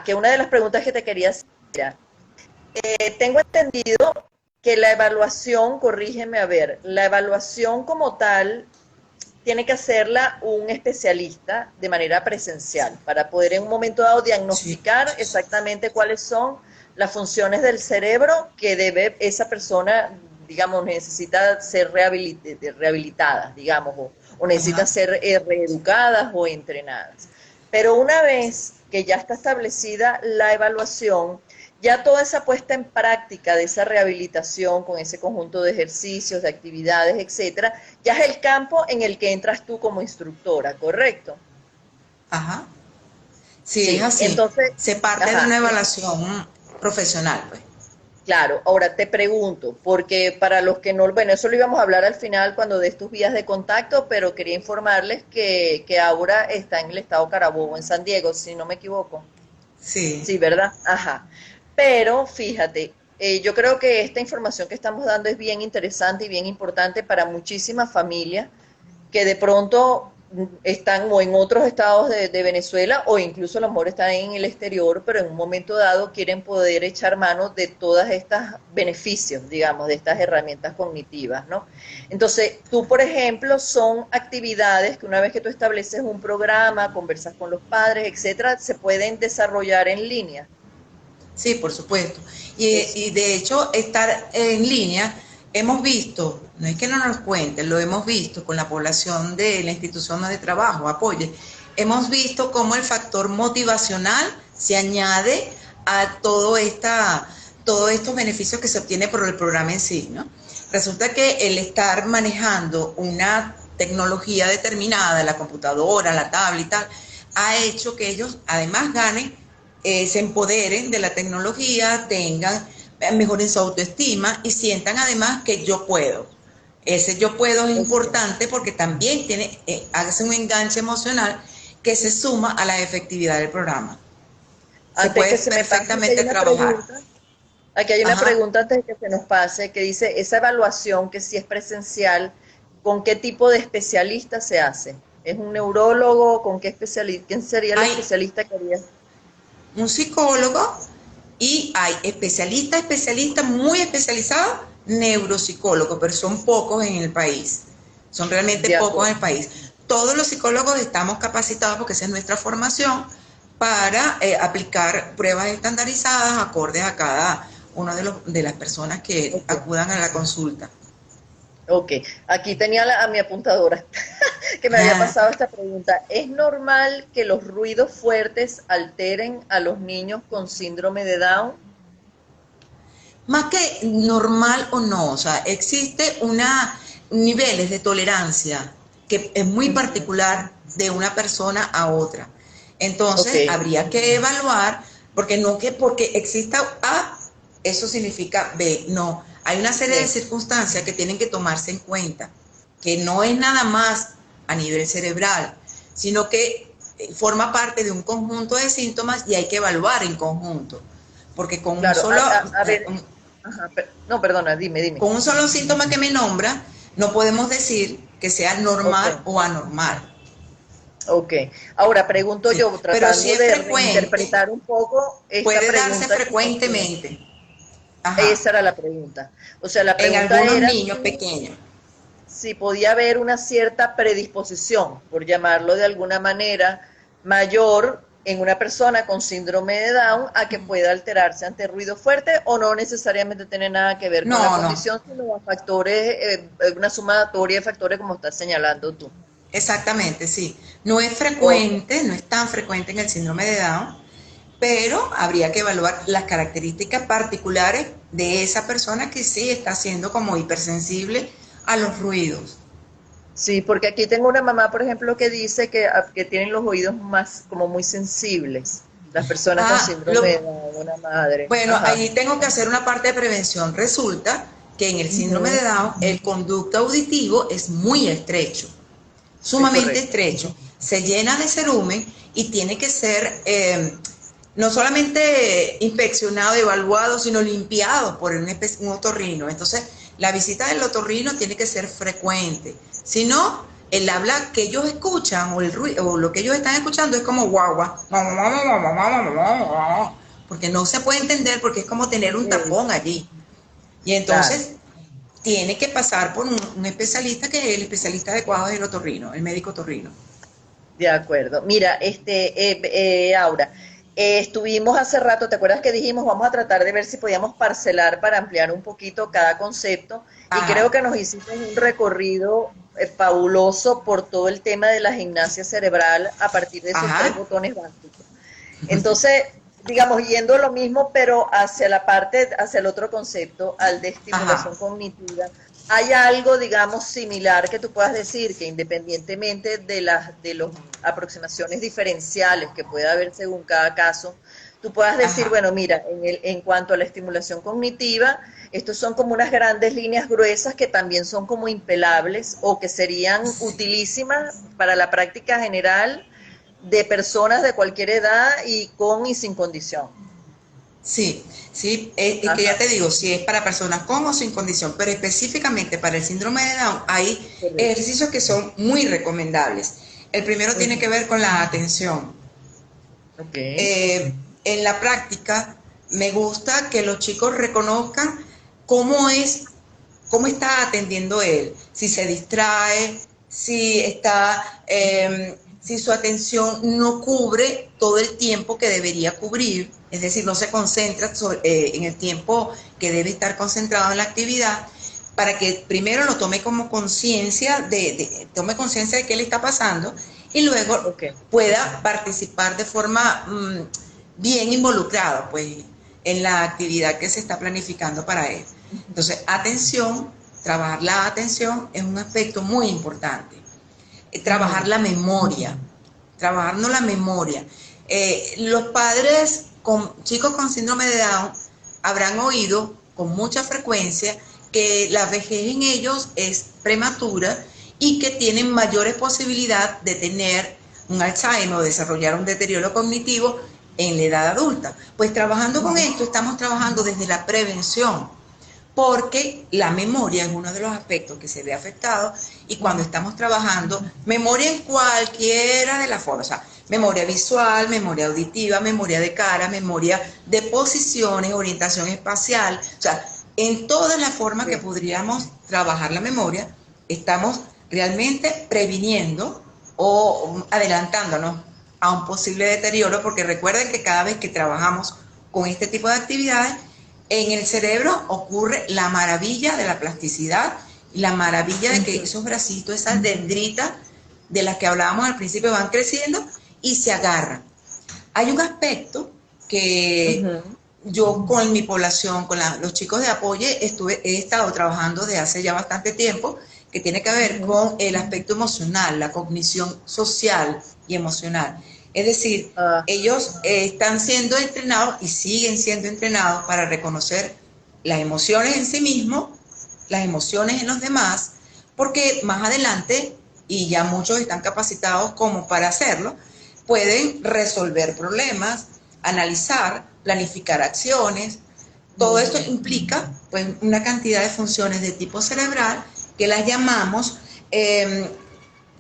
Que una de las preguntas que te quería hacer era, tengo entendido que la evaluación, corrígeme a ver, la evaluación como tal tiene que hacerla un especialista de manera presencial para poder en un momento dado Sí, diagnosticar exactamente cuáles son las funciones del cerebro que debe esa persona, digamos, necesita ser rehabilitada, digamos, o necesita ajá. ser reeducadas o entrenadas. Pero una vez que ya está establecida la evaluación, ya toda esa puesta en práctica de esa rehabilitación con ese conjunto de ejercicios, de actividades, etcétera, ya es el campo en el que entras tú como instructora, ¿correcto? Ajá. Sí, es Sí, así. entonces, Se parte de ajá, una evaluación profesional, pues. claro, ahora te pregunto, porque para los que no, bueno, eso lo íbamos a hablar al final cuando des tus vías de contacto, pero quería informarles que Aura está en el estado Carabobo, en San Diego, si no me equivoco. Sí. Sí, ¿verdad? Ajá. Pero fíjate, yo creo que esta información que estamos dando es bien interesante y bien importante para muchísimas familias que de pronto están o en otros estados de Venezuela o incluso a lo mejor están en el exterior, pero en un momento dado quieren poder echar mano de todas estas beneficios, digamos, de estas herramientas cognitivas, ¿no? Entonces, tú, por ejemplo, son actividades que una vez que tú estableces un programa, conversas con los padres, etcétera, se pueden desarrollar en línea. Sí, por supuesto. Y, Es, y de hecho, estar en línea, hemos visto, no es que no nos cuenten, lo hemos visto con la población de la institución de trabajo, apoye, hemos visto cómo el factor motivacional se añade a todos estos beneficios que se obtiene por el programa en sí, ¿no? Resulta que el estar manejando una tecnología determinada, la computadora, la tablet y tal, ha hecho que ellos además ganen, se empoderen de la tecnología, tengan, mejoren su autoestima y sientan además que yo puedo. Ese yo puedo es ok. importante porque también hace un enganche emocional que se suma a la efectividad del programa. Se Antes puede que se me pase, aquí hay perfectamente una trabajar. pregunta. Aquí hay una Ajá. pregunta antes de que se nos pase que dice, esa evaluación que si es presencial, ¿con qué tipo de especialista se hace? ¿Es un neurólogo? ¿Con qué especialista? ¿Quién sería el Hay especialista que haría? un psicólogo y hay especialistas muy especializados, neuropsicólogos, pero son pocos en el país. Son realmente De pocos en acuerdo. el país. Todos los psicólogos estamos capacitados, porque esa es nuestra formación, para aplicar pruebas estandarizadas acordes a cada una de las personas que Ok. acudan a la consulta. Ok. Aquí tenía a mi apuntadora que me había Ah, pasado esta pregunta. ¿Es normal que los ruidos fuertes alteren a los niños con síndrome de Down? más que normal o no, o sea, existe niveles de tolerancia que es muy Ujú. particular de una persona a otra. Ok. Entonces, habría que evaluar, porque no que porque exista A, eso significa B, no. Hay una serie de Sí. circunstancias que tienen que tomarse en cuenta, que no es nada más a nivel cerebral, sino que forma parte de un conjunto de síntomas y hay que evaluar en conjunto, porque Claro. A ver. Ajá, no, perdona, dime. con un solo síntoma que me nombra, no podemos decir que sea Ok. normal o anormal. Ok, ahora pregunto Sí, yo, pero si tratando es de frecuente, reinterpretar un poco esta puede darse pregunta que me hacía. frecuentemente. Ajá. Esa era la pregunta. O sea, la En pregunta algunos era niños pequeños. si podía haber una cierta predisposición, por llamarlo de alguna manera, mayor en una persona con síndrome de Down a que pueda alterarse ante ruido fuerte o no necesariamente tiene nada que ver con la No, no. condición, sino a factores, una sumatoria de factores como estás señalando tú. Exactamente, sí. No es Ok. frecuente, no es tan frecuente en el síndrome de Down, pero habría que evaluar las características particulares de esa persona que sí está siendo como hipersensible a los ruidos. Sí, porque aquí tengo una mamá, por ejemplo, que dice que tienen los oídos más como muy sensibles, las personas con Ah, síndrome de Down, una madre. bueno, Ajá. ahí tengo que hacer una parte de prevención. Resulta que en el síndrome Ujú. de Down el conducto auditivo es muy estrecho, Es sumamente correcto. estrecho. Se llena de cerumen y tiene que ser no solamente inspeccionado, evaluado, sino limpiado por un otorrino. Entonces, la visita del otorrino tiene que ser frecuente. Si no, el habla que ellos escuchan o el ruido, o lo que ellos están escuchando es como guagua, porque no se puede entender porque es como tener un Sí, tapón allí. Y claro. entonces tiene que pasar por un especialista, que el especialista adecuado es el otorrino, el médico otorrino. De acuerdo. Mira, Aura, estuvimos hace rato, ¿te acuerdas que dijimos vamos a tratar de ver si podíamos parcelar para ampliar un poquito cada concepto? Y creo Ajá, que nos hiciste un recorrido fabuloso por todo el tema de la gimnasia cerebral a partir de esos tres ajá, botones básicos. Entonces, digamos, yendo lo mismo, pero hacia la parte, hacia el otro concepto, al de ajá. estimulación cognitiva, ¿hay algo, digamos, similar que tú puedas decir que independientemente de las aproximaciones diferenciales que pueda haber según cada caso, tú puedas decir, Ajá. bueno, mira, en cuanto a la estimulación cognitiva, estos son como unas grandes líneas gruesas que también son como impelables o que serían utilísimas para la práctica general de personas de cualquier edad y con y sin condición. Sí, sí, es que ya Ajá, te digo, si es para personas con o sin condición, pero específicamente para el síndrome de Down hay correcto. ejercicios que son muy recomendables. El primero tiene que Ujú. ver con la atención. Ok. En la práctica me gusta que los chicos reconozcan cómo es, cómo está atendiendo él, si se distrae, si está, si su atención no cubre todo el tiempo que debería cubrir, es decir, no se concentra en el tiempo que debe estar concentrado en la actividad, para que primero lo tome como conciencia tome conciencia de qué le está pasando y luego Ok. pueda participar de forma bien involucrado, pues, en la actividad que se está planificando para él. Entonces, atención, trabajar la atención es un aspecto muy importante. Trabajar Ujú. la memoria, trabajarnos la memoria. Los padres con chicos con síndrome de Down habrán oído con mucha frecuencia que la vejez en ellos es prematura y que tienen mayores posibilidades de tener un Alzheimer o desarrollar un deterioro cognitivo en la edad adulta. Pues trabajando con Ujú. esto estamos trabajando desde la prevención, porque la memoria es uno de los aspectos que se ve afectado y cuando estamos trabajando, memoria en cualquiera de las formas, o sea, memoria visual, memoria auditiva, memoria de cara, memoria de posiciones, orientación espacial, o sea, en todas las formas que Sí. podríamos trabajar la memoria, estamos realmente previniendo o adelantándonos a un posible deterioro, porque recuerden que cada vez que trabajamos con este tipo de actividades, en el cerebro ocurre la maravilla de la plasticidad y la maravilla de que Ujú. esos bracitos, esas dendritas de las que hablábamos al principio van creciendo y se agarran. Hay un aspecto que Ujú. yo con mi población, con los chicos de apoyo, he estado trabajando desde hace ya bastante tiempo, que tiene que ver Ujú. con el aspecto emocional, la cognición social y emocional. Es decir, Ah, ellos están siendo entrenados y siguen siendo entrenados para reconocer las emociones en sí mismos, las emociones en los demás, porque más adelante, y ya muchos están capacitados como para hacerlo, pueden resolver problemas, analizar, planificar acciones. Todo esto ujú. implica pues, una cantidad de funciones de tipo cerebral que las llamamos,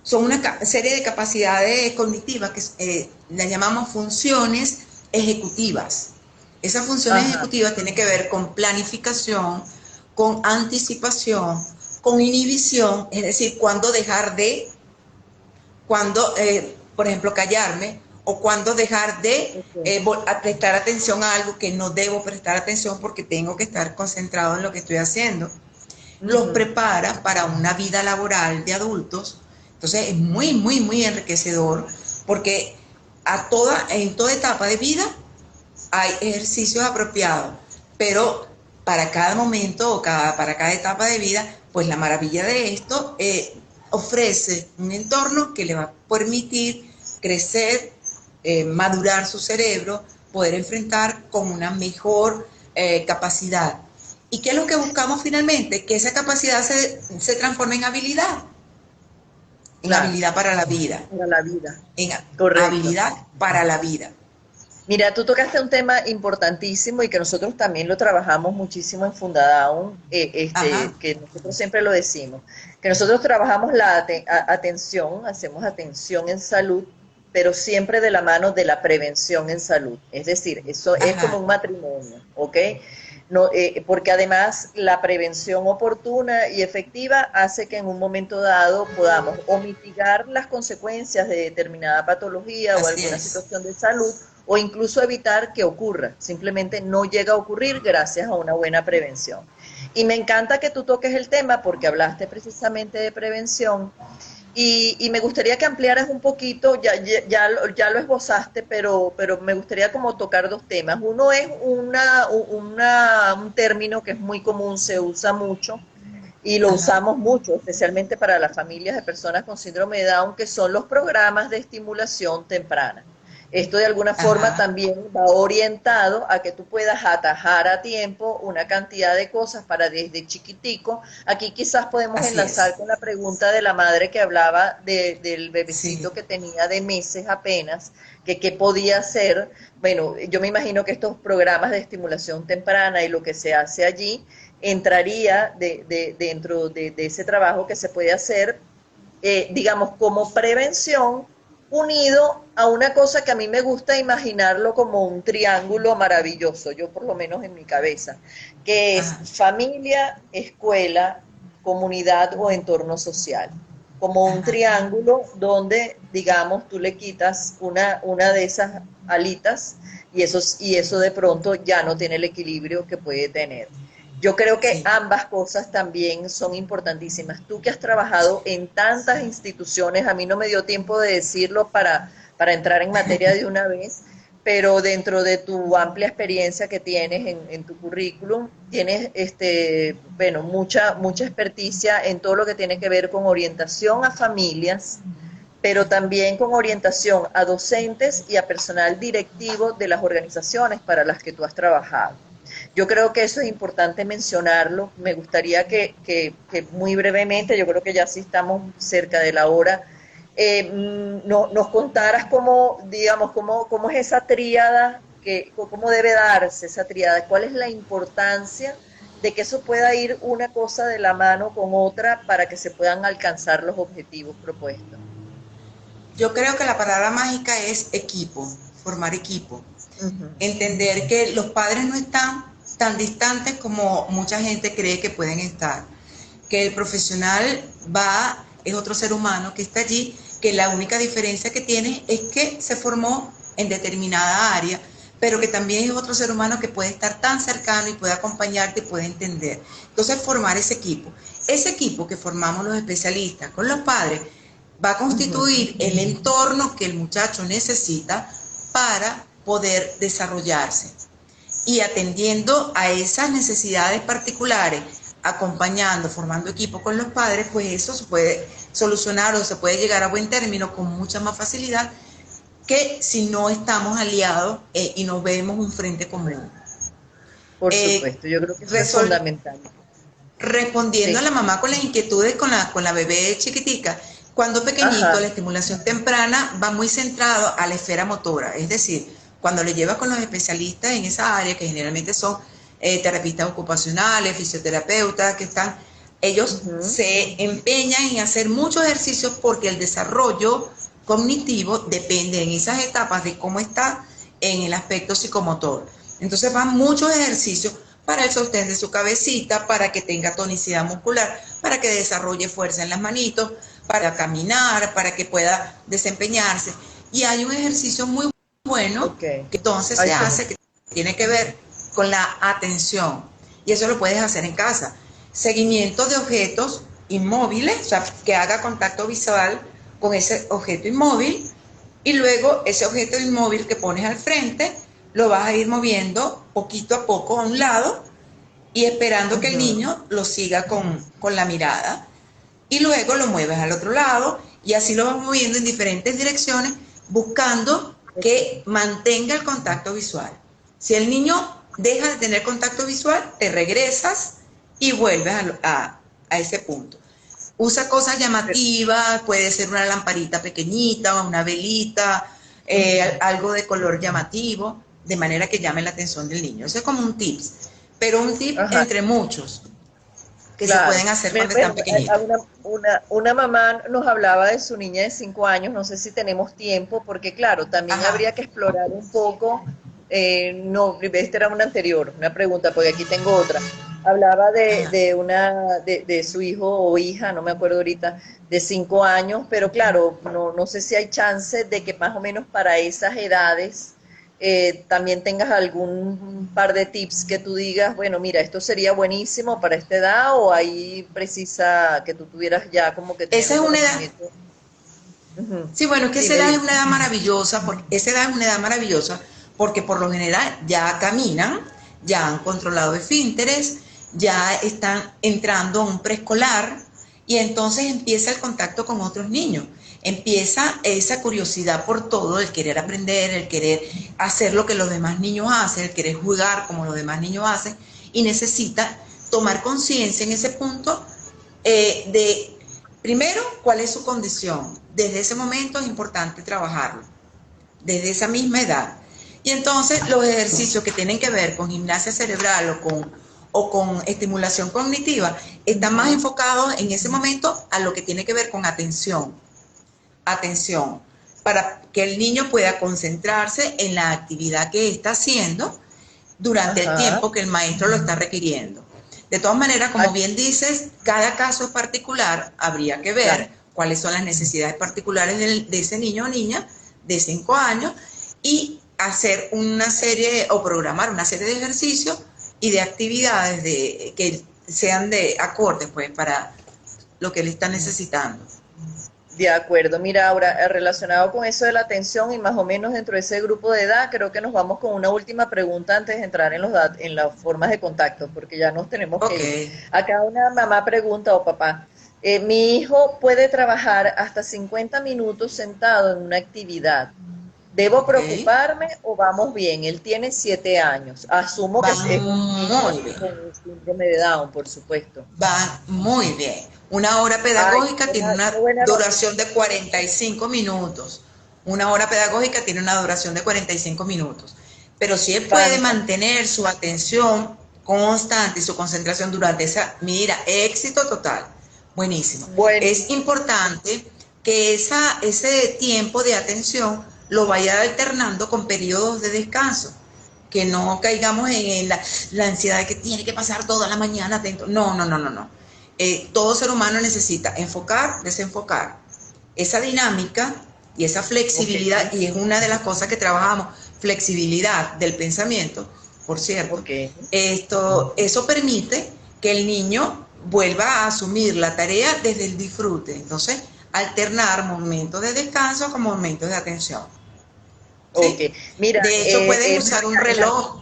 son una serie de capacidades cognitivas que las llamamos funciones ejecutivas. Esas funciones Ajá. ejecutivas tienen que ver con planificación, con anticipación, con inhibición, es decir, cuándo dejar de, cuándo, por ejemplo, callarme, o cuándo dejar de Ok. prestar atención a algo que no debo prestar atención porque tengo que estar concentrado en lo que estoy haciendo. Los Ujú. prepara para una vida laboral de adultos. Entonces es muy, muy, muy enriquecedor porque en toda etapa de vida hay ejercicios apropiados, pero para cada momento o para cada etapa de vida, pues la maravilla de esto ofrece un entorno que le va a permitir crecer, madurar su cerebro, poder enfrentar con una mejor capacidad. ¿Y qué es lo que buscamos finalmente? Que esa capacidad se transforme en Claro, habilidad para la vida, para la vida. en Correcto. habilidad para la vida. Mira, tú tocaste un tema importantísimo y que nosotros también lo trabajamos muchísimo en Fundadaun, Ajá, que nosotros siempre lo decimos, que nosotros trabajamos atención, hacemos atención en salud, pero siempre de la mano de la prevención en salud. Es decir, eso es como ajá, un matrimonio, ¿ok? No, porque además la prevención oportuna y efectiva hace que en un momento dado podamos o mitigar las consecuencias de determinada patología o así alguna es. situación de salud o incluso evitar que ocurra. Simplemente no llega a ocurrir gracias a una buena prevención. Y me encanta que tú toques el tema porque hablaste precisamente de prevención y me gustaría que ampliaras un poquito, ya lo esbozaste, pero me gustaría como tocar dos temas. Uno es un término que es muy común, se usa mucho y lo Ajá, usamos mucho, especialmente para las familias de personas con síndrome de Down, que son los programas de estimulación temprana. Esto de alguna forma ajá, también va orientado a que tú puedas atajar a tiempo una cantidad de cosas para desde chiquitico. Aquí quizás podemos así enlazar es. con la pregunta de la madre que hablaba del Sí, bebecito que tenía de meses apenas, que qué podía hacer. Bueno, yo me imagino que estos programas de estimulación temprana y lo que se hace allí entraría dentro de ese trabajo que se puede hacer, digamos, como prevención, unido a una cosa que a mí me gusta imaginarlo como un triángulo maravilloso, yo por lo menos en mi cabeza, que es ajá, familia, escuela, comunidad o entorno social. Como un ajá, triángulo donde, digamos, tú le quitas una de esas alitas y eso de pronto ya no tiene el equilibrio que puede tener. Yo creo que sí. ambas cosas también son importantísimas. Tú que has trabajado en tantas instituciones, a mí no me dio tiempo de decirlo para entrar en materia de una vez, pero dentro de tu amplia experiencia que tienes en tu currículum, tienes bueno, mucha experticia en todo lo que tiene que ver con orientación a familias, pero también con orientación a docentes y a personal directivo de las organizaciones para las que tú has trabajado. Yo creo que eso es importante mencionarlo. Me gustaría que muy brevemente, yo creo que ya sí estamos cerca de la hora, nos contaras cómo, digamos, cómo es esa tríada, cómo debe darse esa tríada, cuál es la importancia de que eso pueda ir una cosa de la mano con otra para que se puedan alcanzar los objetivos propuestos. Yo creo que la palabra mágica es equipo, formar equipo. Uh -huh. Entender que los padres no están tan distantes como mucha gente cree que pueden estar. Que el profesional es otro ser humano que está allí, que la única diferencia que tiene es que se formó en determinada área, pero que también es otro ser humano que puede estar tan cercano y puede acompañarte y puede entender. Entonces, formar ese equipo que formamos los especialistas con los padres, va a Uh -huh. constituir el entorno que el muchacho necesita para poder desarrollarse. Y atendiendo a esas necesidades particulares, acompañando, formando equipo con los padres, pues eso se puede solucionar o se puede llegar a buen término con mucha más facilidad que si no estamos aliados y nos vemos un frente común. Por Eh, supuesto, yo creo que eso es resol fundamental. Respondiendo a Sí. la mamá con las inquietudes con la bebé chiquitica, cuando pequeñito la Ajá. estimulación temprana va muy centrado a la esfera motora, es decir, cuando le lleva con los especialistas en esa área, que generalmente son terapistas ocupacionales, fisioterapeutas, ellos Uh -huh. se empeñan en hacer muchos ejercicios porque el desarrollo cognitivo depende en esas etapas de cómo está en el aspecto psicomotor. Entonces van muchos ejercicios para el sostén de su cabecita, para que tenga tonicidad muscular, para que desarrolle fuerza en las manitos, para caminar, para que pueda desempeñarse. Y hay un ejercicio muy bueno Ok. que entonces Ay, se qué hace, bueno. que tiene que ver con la atención. Y eso lo puedes hacer en casa. Seguimiento de objetos inmóviles, o sea, que haga contacto visual con ese objeto inmóvil y luego ese objeto inmóvil que pones al frente lo vas a ir moviendo poquito a poco a un lado y esperando Uh que el -huh. niño lo siga con la mirada y luego lo mueves al otro lado y así lo vas moviendo en diferentes direcciones buscando que Ok. mantenga el contacto visual. Si el niño deja de tener contacto visual, te regresas y vuelves a ese punto. Usa cosas Pero, llamativas, puede ser una lamparita pequeñita, una velita, algo de color llamativo, de manera que llame la atención del niño. Eso es como un tips, pero un tip Ajá. entre muchos que se Claro. pueden hacer Mira, cuando bueno, están pequeñitos. una mamá nos hablaba de su niña de 5 años, no sé si tenemos tiempo, porque claro, también Ajá, habría que explorar un poco, no, esta era una anterior, una pregunta, porque aquí tengo otra. Hablaba ajá. de su hijo o hija, no me acuerdo ahorita, de 5 años, pero claro, no sé si hay chance de que más o menos para esas edades también tengas algún par de tips que tú digas, bueno, mira, esto sería buenísimo para esta edad o ahí precisa que tú tuvieras ya como que tener Esa un es una edad. conocimiento. Ujú. Sí, bueno, es que esa Dime, edad es dime. una edad maravillosa, porque esa edad es una edad maravillosa porque por lo general ya caminan, ya han controlado esfínteres, ya están entrando a un preescolar y entonces empieza el contacto con otros niños. Empieza esa curiosidad por todo, el querer aprender, el querer hacer lo que los demás niños hacen, el querer jugar como los demás niños hacen y necesita tomar conciencia en ese punto de, primero, cuál es su condición. Desde ese momento es importante trabajarlo, desde esa misma edad. Y entonces los ejercicios que tienen que ver con gimnasia cerebral o con estimulación cognitiva están más enfocados en ese momento a lo que tiene que ver con atención. Atención, para que el niño pueda concentrarse en la actividad que está haciendo durante el Ajá. tiempo que el maestro lo está requiriendo. De todas maneras, Ay, como bien dices, cada caso es particular, habría que claro. ver cuáles son las necesidades particulares de ese niño o niña de 5 años y hacer una serie o programar una serie de ejercicios y de actividades que sean de acorde pues, para lo que él está necesitando. De acuerdo, mira, ahora relacionado con eso de la atención y más o menos dentro de ese grupo de edad, creo que nos vamos con una última pregunta antes de entrar en las formas de contacto, porque ya nos tenemos que Ok, ir. Acá una mamá pregunta o papá, mi hijo puede trabajar hasta 50 minutos sentado en una actividad. ¿Debo ok. preocuparme o vamos bien? Él tiene 7 años. Asumo que Van es un niño muy bien. con síndrome de Down, por supuesto. Van muy bien. Una hora Ay, pedagógica tiene qué una buena duración noticia. de 45 minutos. Una hora pedagógica tiene una duración de 45 minutos. Pero si él puede Fantástico. mantener su atención constante y su concentración durante esa, mira, éxito total. Buenísimo. Es Buenísimo. importante que ese tiempo de atención lo vaya alternando con periodos de descanso, que no caigamos en la ansiedad de que tiene que pasar toda la mañana atento. No, no, no, no, no. Todo ser humano necesita enfocar, desenfocar. Esa dinámica y esa Ok, flexibilidad, y es una de las cosas que trabajamos, flexibilidad del pensamiento, por cierto, ok. eso permite que el niño vuelva a asumir la tarea desde el disfrute. Entonces, alternar momentos de descanso con momentos de atención. Ok. ¿Sí? Mira, De hecho, pueden usar un María, reloj.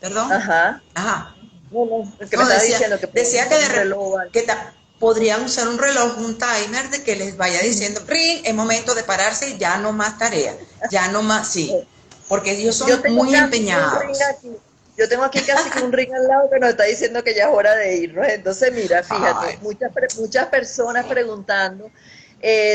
Perdón. ajá. Ajá. No, no, el que me No, estaba diciendo que podemos decía que, usar un reloj. ¿Vale? podrían usar un reloj, un timer de que les vaya diciendo, ring, es momento de pararse, ya no más tarea, ya no más, sí, porque ellos Yo son tengo muy casi que un ring empeñados. aquí. Yo tengo aquí casi que un ring al lado que nos está diciendo que ya es hora de irnos. Entonces, mira, fíjate, Ay, muchas personas preguntando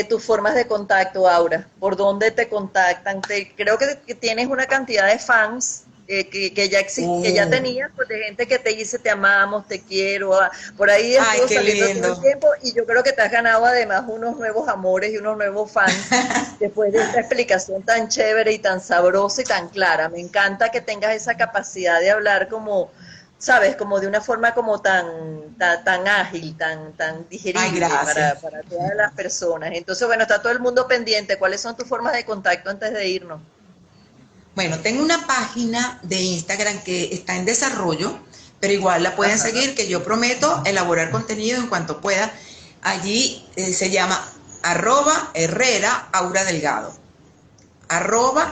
tus formas de contacto, Aura. ¿Por dónde te contactan? Creo que tienes una cantidad de fans que ya uh, tenías, pues, de gente que te dice te amamos, te quiero. Por ahí ay, estuvo qué saliendo todo el lindo. tiempo y yo creo que te has ganado además unos nuevos amores y unos nuevos fans después de esta explicación tan chévere y tan sabrosa y tan clara. Me encanta que tengas esa capacidad de hablar como, sabes, como de una forma como tan ágil, tan Ay, digerible gracias. para todas las personas. Entonces, bueno, está todo el mundo pendiente. ¿Cuáles son tus formas de contacto antes de irnos? Bueno, tengo una página de Instagram que está en desarrollo, pero igual la pueden Ajá. seguir, que yo prometo elaborar contenido en cuanto pueda. Allí se llama @Herrera Aura Delgado.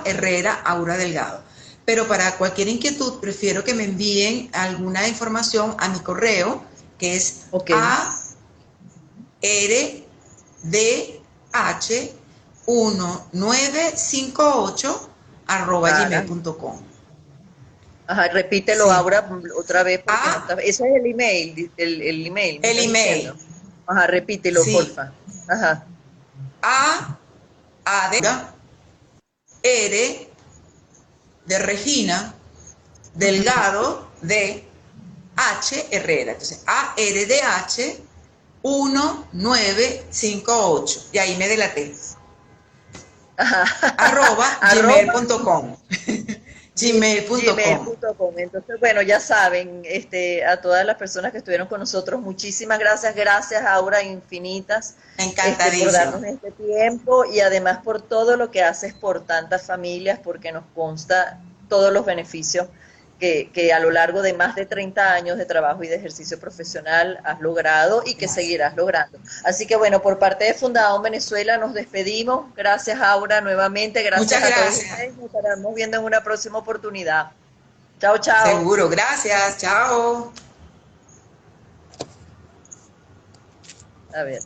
@Herrera Aura Delgado. Pero para cualquier inquietud, prefiero que me envíen alguna información a mi correo, que es Ok. Haga. ardh1958@gmail.com. Ajá, repítelo Sí. ahora otra vez porque no está. A, Ese es el email, el email, me el estás email. diciendo. Ajá, repítelo, Sí. porfa. Ajá. A de R de Regina, Delgado de H Herrera. Entonces, ARDH 1958. Y ahí me delaté. Arroba gmail.com. Gmail.com. Entonces, bueno, ya saben, a todas las personas que estuvieron con nosotros, muchísimas gracias, gracias Aura, infinitas, por darnos este tiempo y además por todo lo que haces por tantas familias, porque nos consta todos los beneficios que a lo largo de más de 30 años de trabajo y de ejercicio profesional has logrado y que seguirás logrando. Así que bueno, por parte de Fundación Venezuela nos despedimos. Gracias Aura nuevamente, gracias a todos ustedes. Nos estaremos viendo en una próxima oportunidad. Chao, chao. Seguro, gracias, chao. A ver.